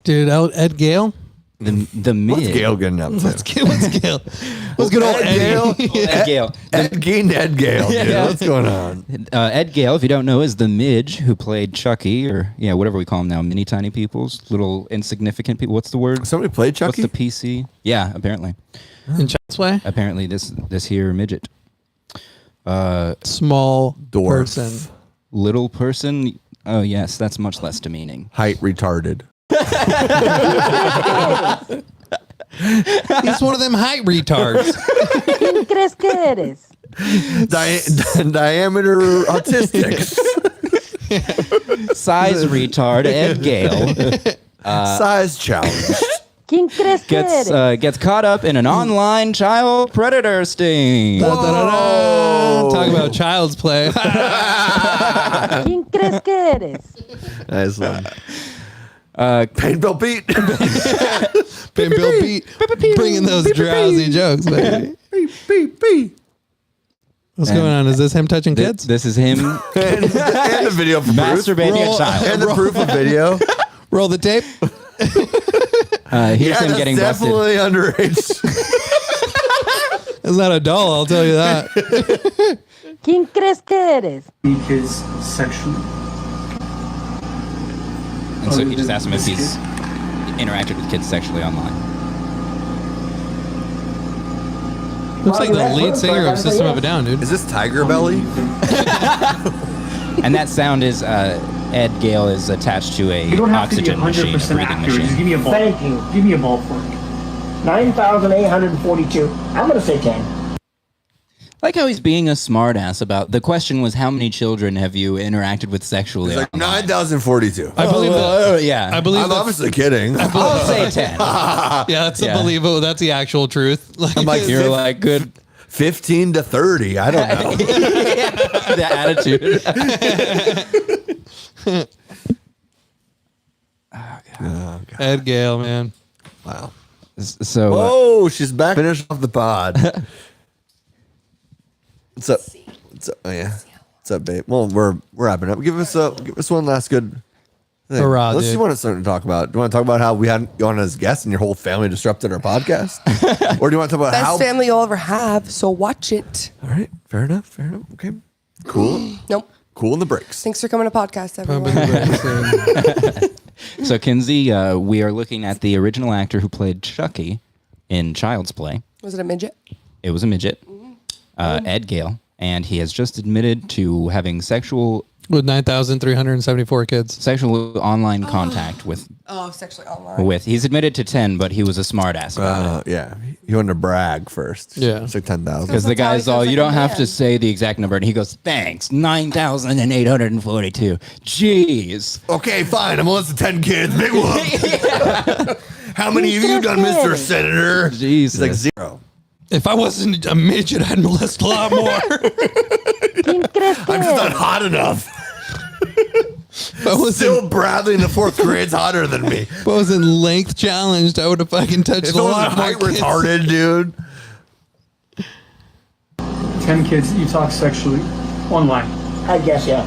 Dude, Ed Gale? The mid. What's Gale getting up to? What's Gale? What's good old Ed Gale? Ed Gale. Ed Gale, dude. Yeah. What's going on? Ed Gale, if you don't know, is the midge who played Chucky, or whatever we call him now, mini tiny peoples, little insignificant people. What's the word? Somebody played Chucky? What's the PC? Yeah, apparently. In Child's Play? Apparently this here midget. Small Dwarf. person. Little person. Oh yes, that's much less demeaning. Height retarded. He's one of them height retards. ¿Quién crees que eres? Diameter autistics. Size retard Ed Gale Size challenge. ¿Quién crees que eres? gets caught up in an online child predator sting. Da-da-da-da. Talk about Child's Play. ¿Quién crees que eres? Nice one. Pain Bill Pete. Pin Bill Pete bringing those drowsy jokes, baby. What's going on? Is this him touching kids? This is him and the video for masturbating proof. a child. And the proof of video. Roll the tape. Here's him that's getting busted. definitely underage. It's not a doll, I'll tell you that. ¿Quién crees que eres? Kids sexually. And so he just asked him if he's interacted with kids sexually online. Looks like the lead singer of System of a Down, dude. Is this Tiger Belly? And that sound is Ed Gale is attached to a You don't have to be oxygen machine, a 100% breathing accurate. Just machine. give me a ball. Thank you. Give me a ballpark. 9,842. I'm going to say 10. Like how he's being a smartass about the question was how many children have you interacted with sexually? It's like 9,042. I believe that. Yeah. I believe I'm that. obviously kidding. I'll say 10. Yeah, that's a believable. That's the actual truth. I'm like, You're like good 15 to 30. I don't know. the attitude. Oh, God. Ed Gale, man. Wow. So Oh, she's back. Finish off the pod. What's up? What's up? Oh yeah. What's up, babe? Well, we're wrapping up. Give us one last good Hurrah, Unless dude. you want something to talk about. Do you want to talk about how we had you on as guests and your whole family disrupted our podcast? Or do you want to talk about Best how... family you'll ever have, so watch it. All right. Fair enough. Okay. Cool. Nope. Cool in the breaks. Thanks for coming to podcast, everyone. So, Kinsey, we are looking at the original actor who played Chucky in Child's Play. Was it a midget? It was a midget, Ed Gale, and he has just admitted to having sexual With 9,374 kids. online contact with. Oh, sexually online. He's admitted to 10, but he was a smartass about it. Yeah. You wanted to brag first. Yeah. It's like 10,000. Because the That's how he guy's feels all, like you a don't have man. to say the exact number. And he goes, thanks, 9,842. Jeez. Okay, fine. I'm molesting 10 kids. Big whoop. How many have you done, Mr. Senator? Jesus. He's like 0. If I wasn't a midget, I'd molest a lot more. I'm just not hot enough. If I wasn't, Still Bradley in the 4th grade's hotter than me. if I wasn't length challenged, I would have fucking touched If a I lot wasn't more height kids. retarded, dude. 10 kids you talk sexually online. I guess, yeah.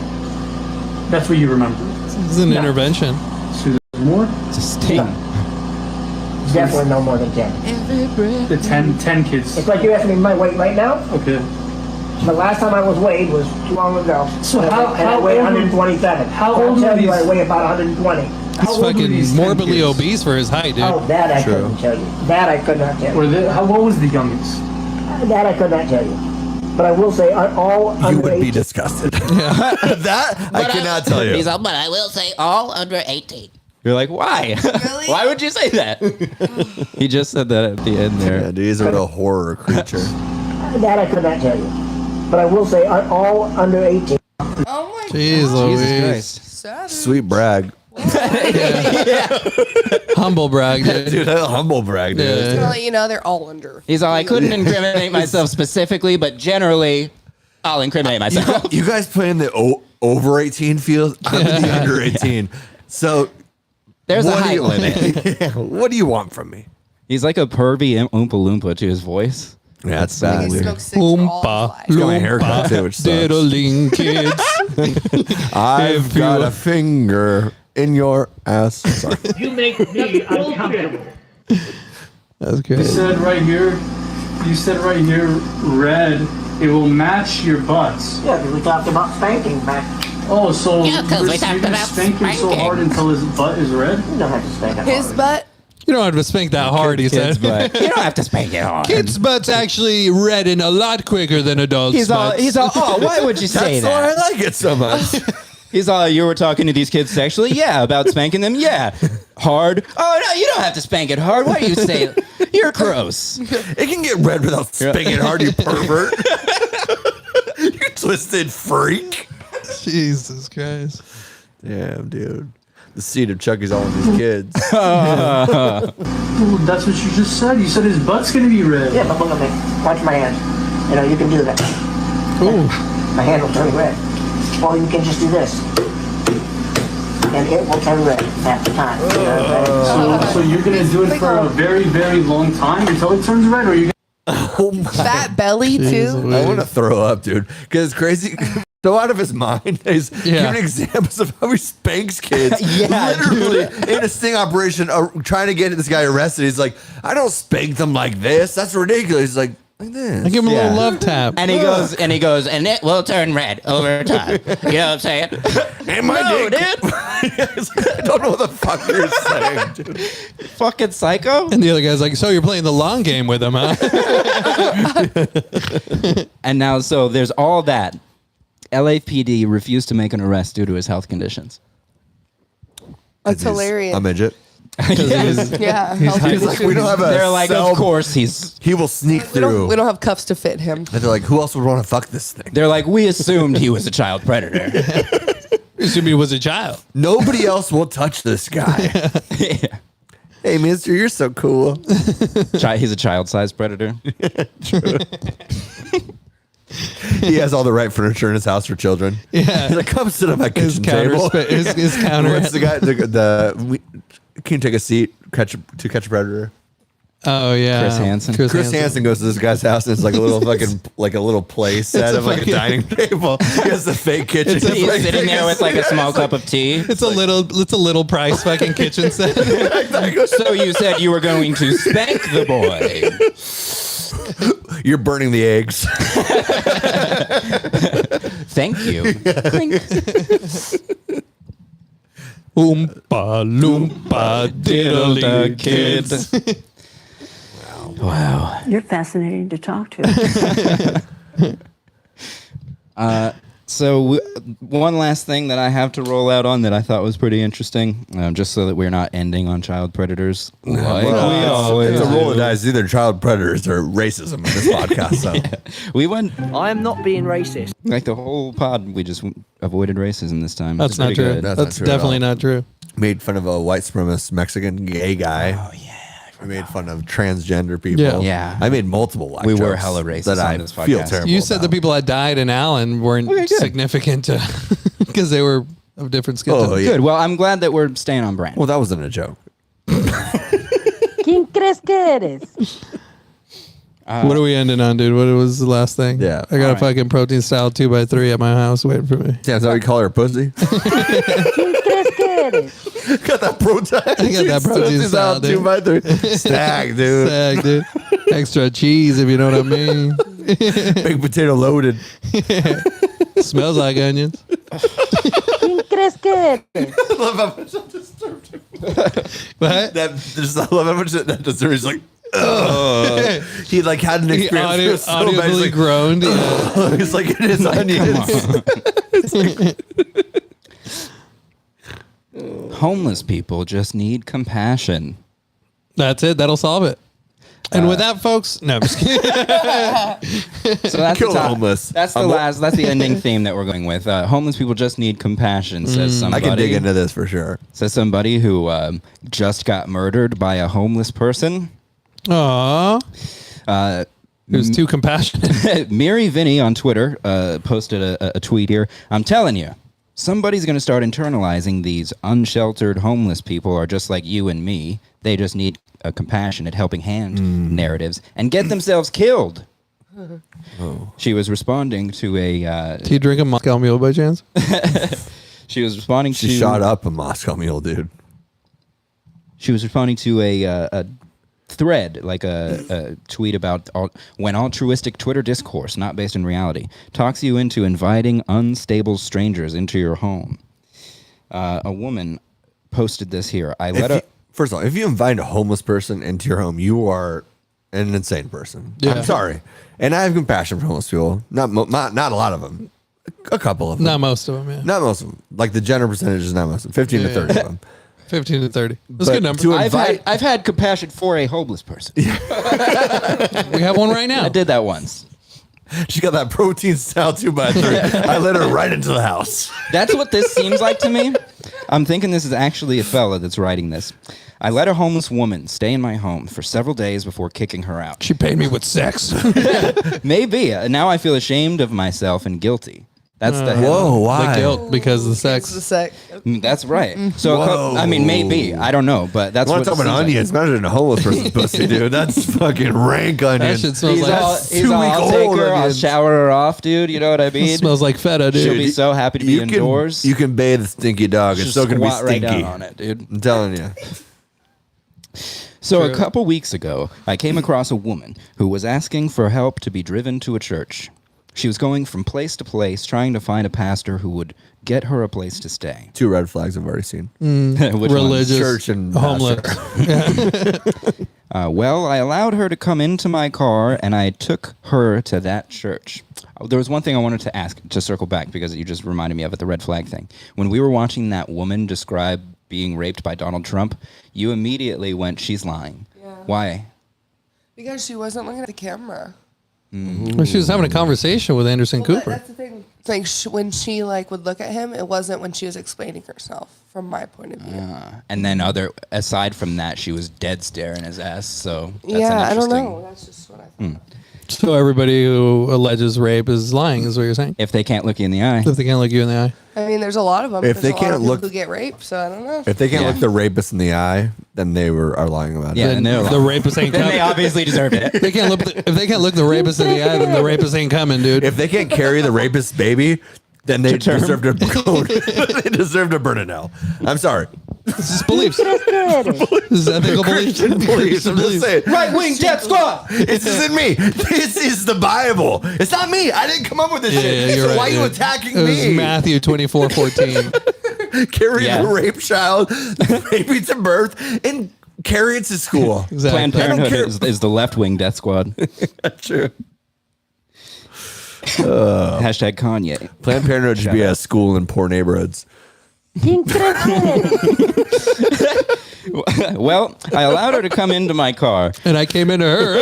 That's what you remember. This is an intervention. So there's more? It's a sting. Definitely no more than 10. The 10 kids. It's like you asking me my weight right now. Okay. The last time I was weighed was too long ago. So and how I weigh old are- 127. how So old I'm are telling you, these- I weigh about 120. How He's old were fucking these 10 morbidly kids? obese for his height, dude. Oh, that I couldn't tell you. That I could not tell you. What was the youngest? That I could not tell you. But I will say, all You under would be 18. disgusted. That I cannot tell you. He's all, but I will say all under 18. You're like, why? Really? Why would you say that? He just said that at the end there. Yeah, dude, he's a real horror creature. That I could not tell you. But I will say, all under 18. Oh my Jeez Jesus Louise. Christ. Savage. Sweet brag. Humble brag, dude. Dude, a humble brag, dude. I'm Yeah. gonna let you know they're all under. He's all, I couldn't incriminate myself specifically, but generally, I'll incriminate myself. You guys play in the over 18 field? I'm in the under 18. So There's a what do height you- limit. Yeah, what do you want from me? He's like a pervy Oompa Loompa to his voice. Yeah, that's He bad, dude. smokes six for all his Oompa, life. Got my haircut too, which sucks. diddling kids. I've If got you- a finger in your ass. Sorry. You make me uncomfortable. That's You great. said right here, red, it will match your butts. Yeah, because we talked about spanking back. Oh, so Yeah, 'cause we you're talked gonna about spank him so spanking. hard until his butt is red? You don't have to spank it His hard. butt. You don't have to spank that hard, he Kids, said. but you don't have to spank it hard. Kids' butts actually redden a lot quicker than adults' He's all, butts. oh, why would you say That's why I that? like it so much. He's all, you were talking to these kids sexually? Yeah. About spanking them? Yeah. Hard? Oh, no, you don't have to spank it hard. Why do you say You're gross. It can get red without spanking it hard, you pervert. You twisted freak. Jesus Christ. Damn, dude. The seed of Chucky's all in these kids. Ooh, that's what you just said. You said his butt's gonna be red. Yeah, but look at me. Watch my hand. You know, you can do that. Ooh. My hand will turn red. Or you can just do this. And it will turn red at the time. You know, So you're gonna do it for a very, very long time until it turns red, or you? Oh my. Fat belly too. I want to throw up, dude. Because it's crazy. So out of his mind, he's giving examples of how he spanks kids. Yeah, literally in a sting operation, trying to get this guy arrested. He's like, I don't spank them like this. That's ridiculous. He's like this. I give him a little love tap. And he goes, and it will turn red over time. You know what I'm saying? And my No, dick. dude. I don't know what the fuck you're saying, dude. Fucking psycho. And the other guy's like, so you're playing the long game with him, huh? And now, so there's all that. LAPD refused to make an arrest due to his health conditions. That's hilarious. A midget. Yeah. He's like, we don't have a. They're like, cell- of course he will sneak We through. don't have cuffs to fit him. And they're like, who else would want to fuck this thing? They're like, we assumed he was a child predator. Assume he was a child. Nobody else will touch this guy. Yeah. Hey, mister, you're so cool. He's a child-sized predator. He has all the right furniture in his house for children. Yeah. He's like, come sit on my kitchen table. His counter. What's the guy? Can you take a seat to catch a predator? Oh yeah, Chris Hansen. Chris Hansen goes to this guy's house and it's like a little fucking like a little play set of like a dining table. He has the fake kitchen. He's sitting there with like a small cup of tea. It's a little price fucking kitchen set. So you said you were going to spank the boy. You're burning the eggs. Thank you. Oompa loompa diddly kids. Wow. You're fascinating to talk to. So one last thing that I have to roll out on that I thought was pretty interesting, just so that we're not ending on child predators. It's a roll of dice. Either child predators or racism in this podcast. So. We went I am not being racist. like the whole pod. We just avoided racism this time. That's It's not pretty true. good. That's That's not true at definitely all. not true. Made fun of a white supremacist Mexican gay guy. Oh yeah. We made fun of transgender people. Yeah. Yeah. I made multiple black We jokes were hella racist that on I this feel podcast. terrible You said the about. people that died in Allen weren't Okay, good. significant because they were of different skin Oh, tones. yeah. Good. Well, I'm glad that we're staying on brand. Well, that wasn't a joke. ¿Quién crees que eres? What are we ending on, dude? What was the last thing? Yeah. I got a All right. fucking protein style 2x3 at my house waiting for me. Damn, is that what you call her, pussy? ¿Quién crees que eres? Got that protein. I got that protein style, dude. 2x3. Stack, dude. Sag, dude. Extra cheese, if you know what I mean. Baked potato loaded. Smells like onions. ¿Quién crees que eres? I love how much that disturbed him. What? I love how much that disturbed him. He's like, ugh. He like had an He experience. It was so bad. He's audibly like, groaned. Yeah. It's like it is onions. Homeless people just need compassion. That's it. That'll solve it. And with that, folks, no, I'm just kidding. So that's Kill the top. homeless. That's the last. That's the ending theme that we're going with. Homeless people just need compassion. Says I somebody. can dig into this for sure. Says somebody who just got murdered by a homeless person. Aw. It was too compassionate. Mary Vinny on Twitter posted a tweet here. I'm telling you, somebody's going to start internalizing these unsheltered homeless people are just like you and me. They just need a compassionate helping hand narratives and get themselves killed. She was responding to a... Do you drink a Moscow Mule by chance? she was responding to... She shot up a Moscow Mule, dude. She was responding to a thread, like a tweet about when altruistic Twitter discourse, not based in reality, talks you into inviting unstable strangers into your home. A woman posted this here. First of all, if you invite a homeless person into your home, you are an insane person. Yeah. I'm sorry. And I have compassion for homeless people. Not a lot of them. A couple of them. Not most of them, yeah. Not most of them. Like the general percentage is not most of them. 15 to 30 of them. 15 to 30. That's But a good number. to I've had compassion for a homeless person. We have one right now. I did that once. She got that protein style 2x3. I let her right into the house. That's what this seems like to me. I'm thinking this is actually a fella that's writing this. I let a homeless woman stay in my home for several days before kicking her out. She paid me with sex. Maybe. Now I feel ashamed of myself and guilty. That's the Whoa, why? The guilt because of the sex. The sex. That's right. So Whoa. I mean, maybe I don't know, but that's Want what to talk it about seems onions? Imagine a homeless person's pussy, dude. That's fucking rank That onions. shit smells Like. like He's all, I'll take her. I'll onions. shower her off, dude. You know what I mean? smells like feta, She'll dude. be so happy to be indoors. You can bathe the stinky dog. It's Just still going to be squat right stinky. down on it, dude. I'm telling you. So True. a couple weeks ago, I came across a woman who was asking for help to be driven to a church. She was going from place to place trying to find a pastor who would get her a place to stay. 2 red flags I've already seen. Which ones? Religious, Church and homeless. Well, I allowed her to come into my car, and I took her to that church. There was one thing I wanted to ask, to circle back, because you just reminded me of it, the red flag thing. When we were watching that woman describe being raped by Donald Trump, you immediately went, she's lying. Yeah. Why? Because she wasn't looking at the camera. Well, she was having a conversation with Anderson Well, Cooper. That's the thing. It's like when she would look at him, it wasn't when she was explaining herself, from my point of view. And then aside from that, she was dead staring his ass, so that's an Yeah, I don't interesting- know. That's just what I thought. So everybody who alleges rape is lying, is what you're saying? If they can't look you in the eye. If they can't look you in the eye. I mean, there's a lot of them. If There's they a lot can't of people look- who get raped, so I don't know. If they can't look the rapist in the eye, then they are lying about Yeah, it. Then no. the rapist ain't Then coming. they obviously deserved it. If they can't look the rapist in the eye, then the rapist ain't coming, dude. If they can't carry the rapist's baby, then they term. deserve to go. They deserve to burn in hell. I'm sorry. This is beliefs. This is ethical beliefs. Christian beliefs. I'm just saying. Right-wing death squad. This isn't me. This is the Bible. It's not me. I didn't come up with this shit. you're So right, why are you dude. attacking It was me? Matthew 24:14. Carry Yeah. the rape child, baby to birth, and carry it to school. Exactly. Planned I don't Parenthood is the left-wing death squad. True. Hashtag Kanye. Planned Parenthood should be a school in poor neighborhoods. Well, I allowed her to come into my car, And I came into her.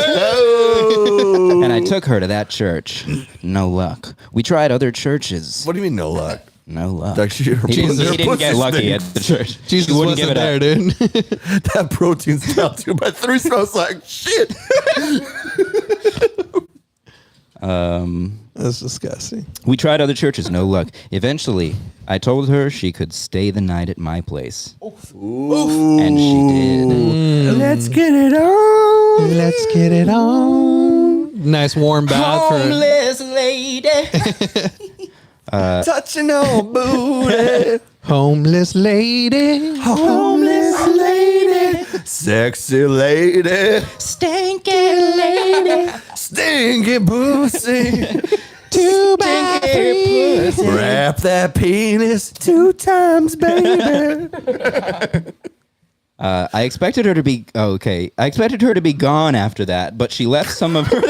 and I took her to that church. No luck. We tried other churches. What do you mean no luck? No luck. Actually, He didn't get lucky at the church. Jesus He wouldn't wasn't give it there, up. dude. That protein style 2x3 smells like shit. That's disgusting. We tried other churches. No luck. Eventually, I told her she could stay the night at my place. And she did. Let's get it on. Let's get it on. Nice warm bath for lady. Touching on booty. homeless lady. Homeless lady. Sexy lady. Stinky lady. Stinky pussy. 2 by 3. Wrap that penis 2 times, baby. I expected her to be okay. I expected her to be gone after that, but she left some of her.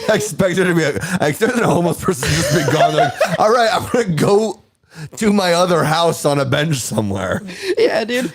I expected a homeless person to just be gone. Like, all right, I'm gonna go to my other house on a bench somewhere. Yeah, dude.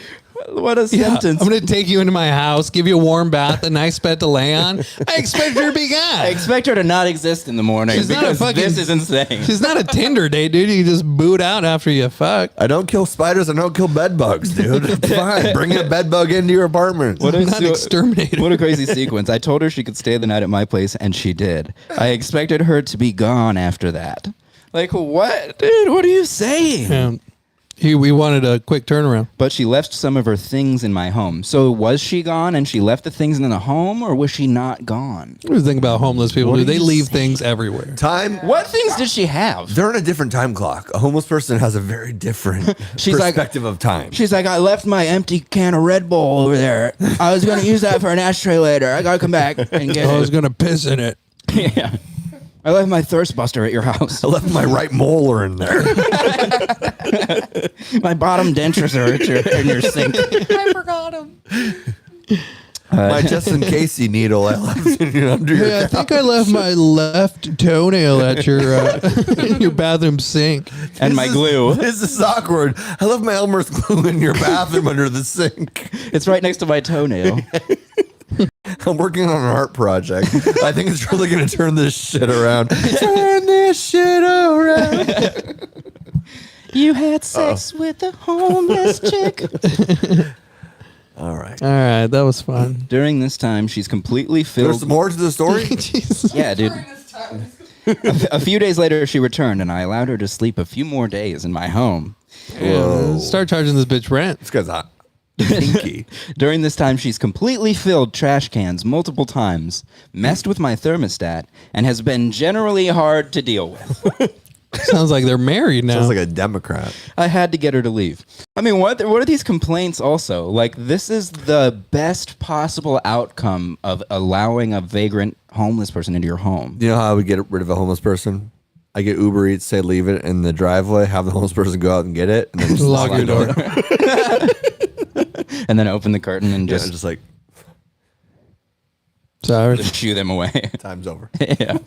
What a Yeah, sentence. I'm going to take you into my house, give you a warm bath, a nice bed to lay on. I expect her to be gone. I expect her to not exist in the morning She's not a because fucking- this is insane. She's not a Tinder date, dude. You just boot out after you fuck. I don't kill spiders. I don't kill bed bugs, dude. Fine, bring a bed bug into your apartment. What I'm not an exterminator. What a crazy sequence. I told her she could stay the night at my place, and she did. I expected her to be gone after that. Like, what? Dude, what are you saying? We wanted a quick turnaround. But she left some of her things in my home. So was she gone and she left the things in the home, or was she not gone? What do you think about homeless people? What Do are they you leave saying? things everywhere? Time. What things did she have? They're in a different time clock. A homeless person has a very different perspective of time. She's like, I left my empty can of Red Bull over there. I was going to use that for an ashtray later. I got to come back and get I was it. going to piss in it. Yeah. I left my thirst buster at your house. I left my right molar in there. My bottom dentures are in your sink. I forgot him. My Justin Casey needle I left under your Hey, I think I left my left toenail at your in your bathroom sink. And my glue. This is awkward. I left my Elmer's glue in your bathroom under the sink. It's right next to my toenail. I'm working on an art project. I think it's really going to turn this shit around. Turn this shit around. You had sex with a homeless chick. All right. All right, that was fun. During this time, she's completely filled. There's more to the story? Jesus. Yeah, dude. A few days later, she returned, and I allowed her to sleep a few more days in my home. Yeah, start charging this bitch rent. This guy's hot. Pinky. During this time, she's completely filled trash cans multiple times, messed with my thermostat, and has been generally hard to deal with. Sounds like they're married now. Sounds like a Democrat. I had to get her to leave. I mean, what are these complaints also? Like, this is the best possible outcome of allowing a vagrant homeless person into your home. You know how I would get rid of a homeless person? I get Uber Eats, say leave it in the driveway, have the homeless person go out and get it, and then just Lock your door. And then open the curtain and just like, Sorry. just shoo them away. time's over. Yeah.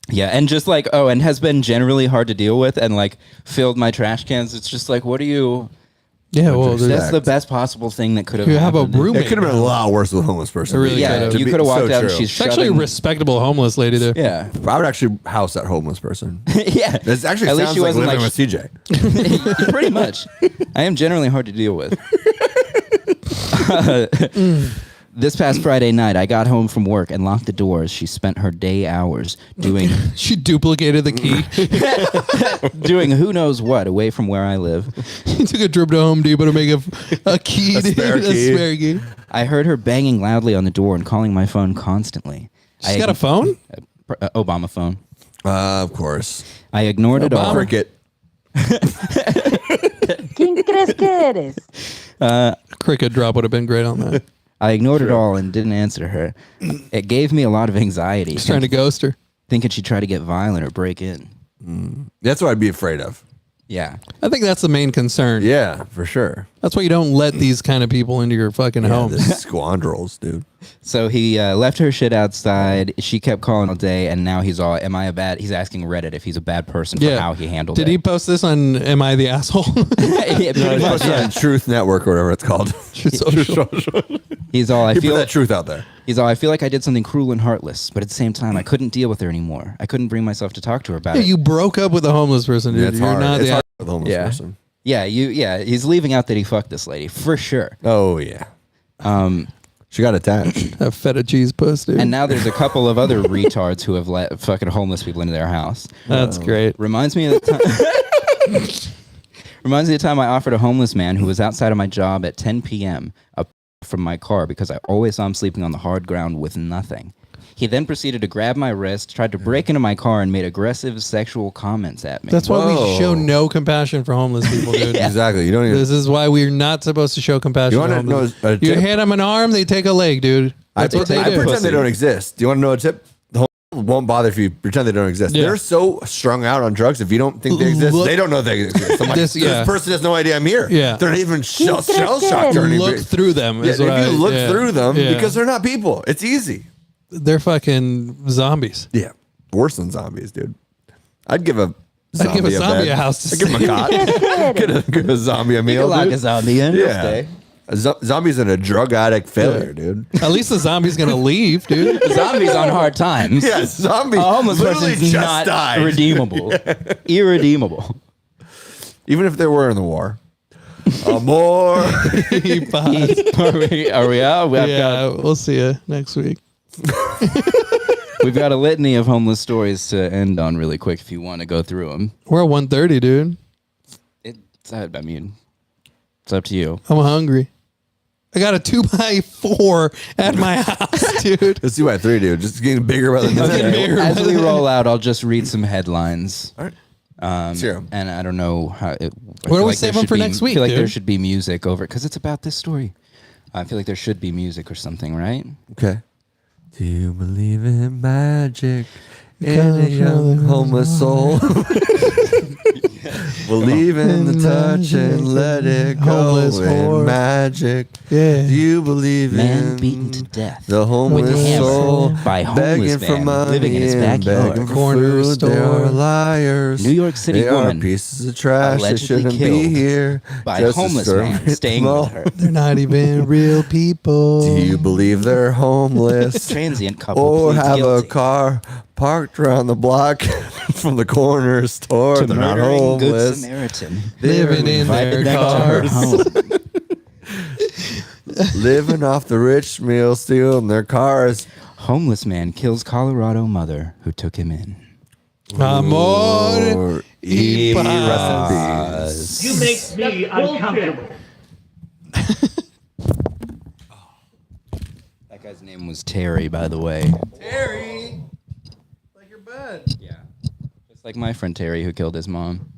Yeah, and just like, and has been generally hard to deal with, and like filled my trash cans. It's just like, what do you? Yeah, well, That's the best possible thing that could have You have a happened. roommate. It could have been a lot worse with a homeless person. It really Yeah, could've. you could have walked out and she's It's actually a shoving- respectable homeless lady there. Yeah. I would actually house that homeless person. Yeah. This actually At least sounds she like wasn't living like with CJ. Pretty much. I am generally hard to deal with. This past Friday night, I got home from work and locked the doors. She spent her day hours doing She duplicated the key. doing who knows what away from where I live. He took a trip to Home Depot to make a key, A dude. spare A key. spare key. I heard her banging loudly on the door and calling my phone constantly. She's got a phone? Obama phone. Of course. I ignored it all. Cricket. ¿Quién crees que eres? Cricket drop would have been great on that. I ignored it all and didn't answer her. It gave me a lot of anxiety. He's trying to ghost her. Thinking she'd try to get violent or break in. That's what I'd be afraid of. Yeah. I think that's the main concern. Yeah, for sure. That's why you don't let these kind of people into your fucking home. The scoundrels, dude. So he left her shit outside. She kept calling all day, and now he's all, am I a bad... He's asking Reddit if he's a bad person for how he handled it. Did he post this on Am I the Asshole? Yeah, pretty much, yeah. On Truth Network or whatever it's called. He's all, I He put feel... that truth out there. He's all, I feel like I did something cruel and heartless, but at the same time, I couldn't deal with her anymore. I couldn't bring myself to talk to her about Yeah, it. you broke up with a homeless person, dude. Yeah, it's You're hard. not It's the hard with a homeless person. Yeah, he's leaving out that he fucked this lady, for sure. Oh, yeah. She got attached. a feta cheese puss, dude. And now there's a couple of other retards who have let fucking homeless people into their house. That's great. Reminds me of the time. Reminds me of the time I offered a homeless man who was outside of my job at 10 p.m. up from my car because I always saw him sleeping on the hard ground with nothing. He then proceeded to grab my wrist, tried to break into my car, and made aggressive sexual comments at me. That's why we show no compassion for homeless people, dude. Exactly. You don't even. This is why we're not supposed to show compassion. You for want to know homeless. a You tip? hit them an arm, they take a leg, dude. That's what they I do. pretend they don't exist. Do you want to know a tip? The homeless won't bother if you pretend they don't exist. Yeah. They're so strung out on drugs. If you don't think they exist, they don't know they exist. I'm like, This- yeah. this person has no idea I'm here. Yeah. They're not even shell shocked or anything. Look through them. Yeah, Is if what you look yeah. through them, Yeah. because they're not people. It's easy. They're fucking zombies. Yeah. Worse than zombies, dude. I'd give a zombie, I'd give a zombie bed. a house to I'd give him a cot. give a zombie a meal. lock dude. a zombie in. Yeah. A zombie's in a drug addict failure, dude. At least the zombie's gonna leave, dude. The zombie's on hard times. Yeah, zombie. A homeless literally person's just not died. redeemable. Irredeemable. Even if they were in the war. More. Are we out? We'll see you next week. We've got a litany of homeless stories to end on really quick if you want to go through them. We're at 1:30, dude. I mean, it's up to you. I'm hungry. I got a 2x4 at my house, dude. It's 2x3, dude. Just getting bigger by the Okay. minute. As we roll out, I'll just read some headlines. All right. Sure. And I don't know how. I do feel we save them for next week, I feel like there dude? should be music over it because it's about this story. I feel like there should be music or something, right? Okay. Do you believe in magic in a young homeless soul? Believe in the touch and let it go Homeless in whore. magic. Yeah. Do you believe Man in beaten to death the with a homeless hammer soul by a begging homeless for man money living in his and backyard. begging for Corner food? They store. are liars. New York City they woman are pieces of trash. They allegedly shouldn't be killed here. by a just to homeless serve man it staying small. with her. They're not even real people. Do you believe they're homeless? Transient couple Or pleads have guilty a car parked around the block from the corner store. to They're not murdering Good homeless. Samaritan. Living in Invited their them to her cars. home. Living off the rich meal, stealing their cars. Homeless man kills Colorado mother who took him in. Amor Or y rest paz. in peace. You make me uncomfortable. That guy's name was Terry, by the way. Terry, like your bed. Yeah. Just like my friend Terry who killed his mom.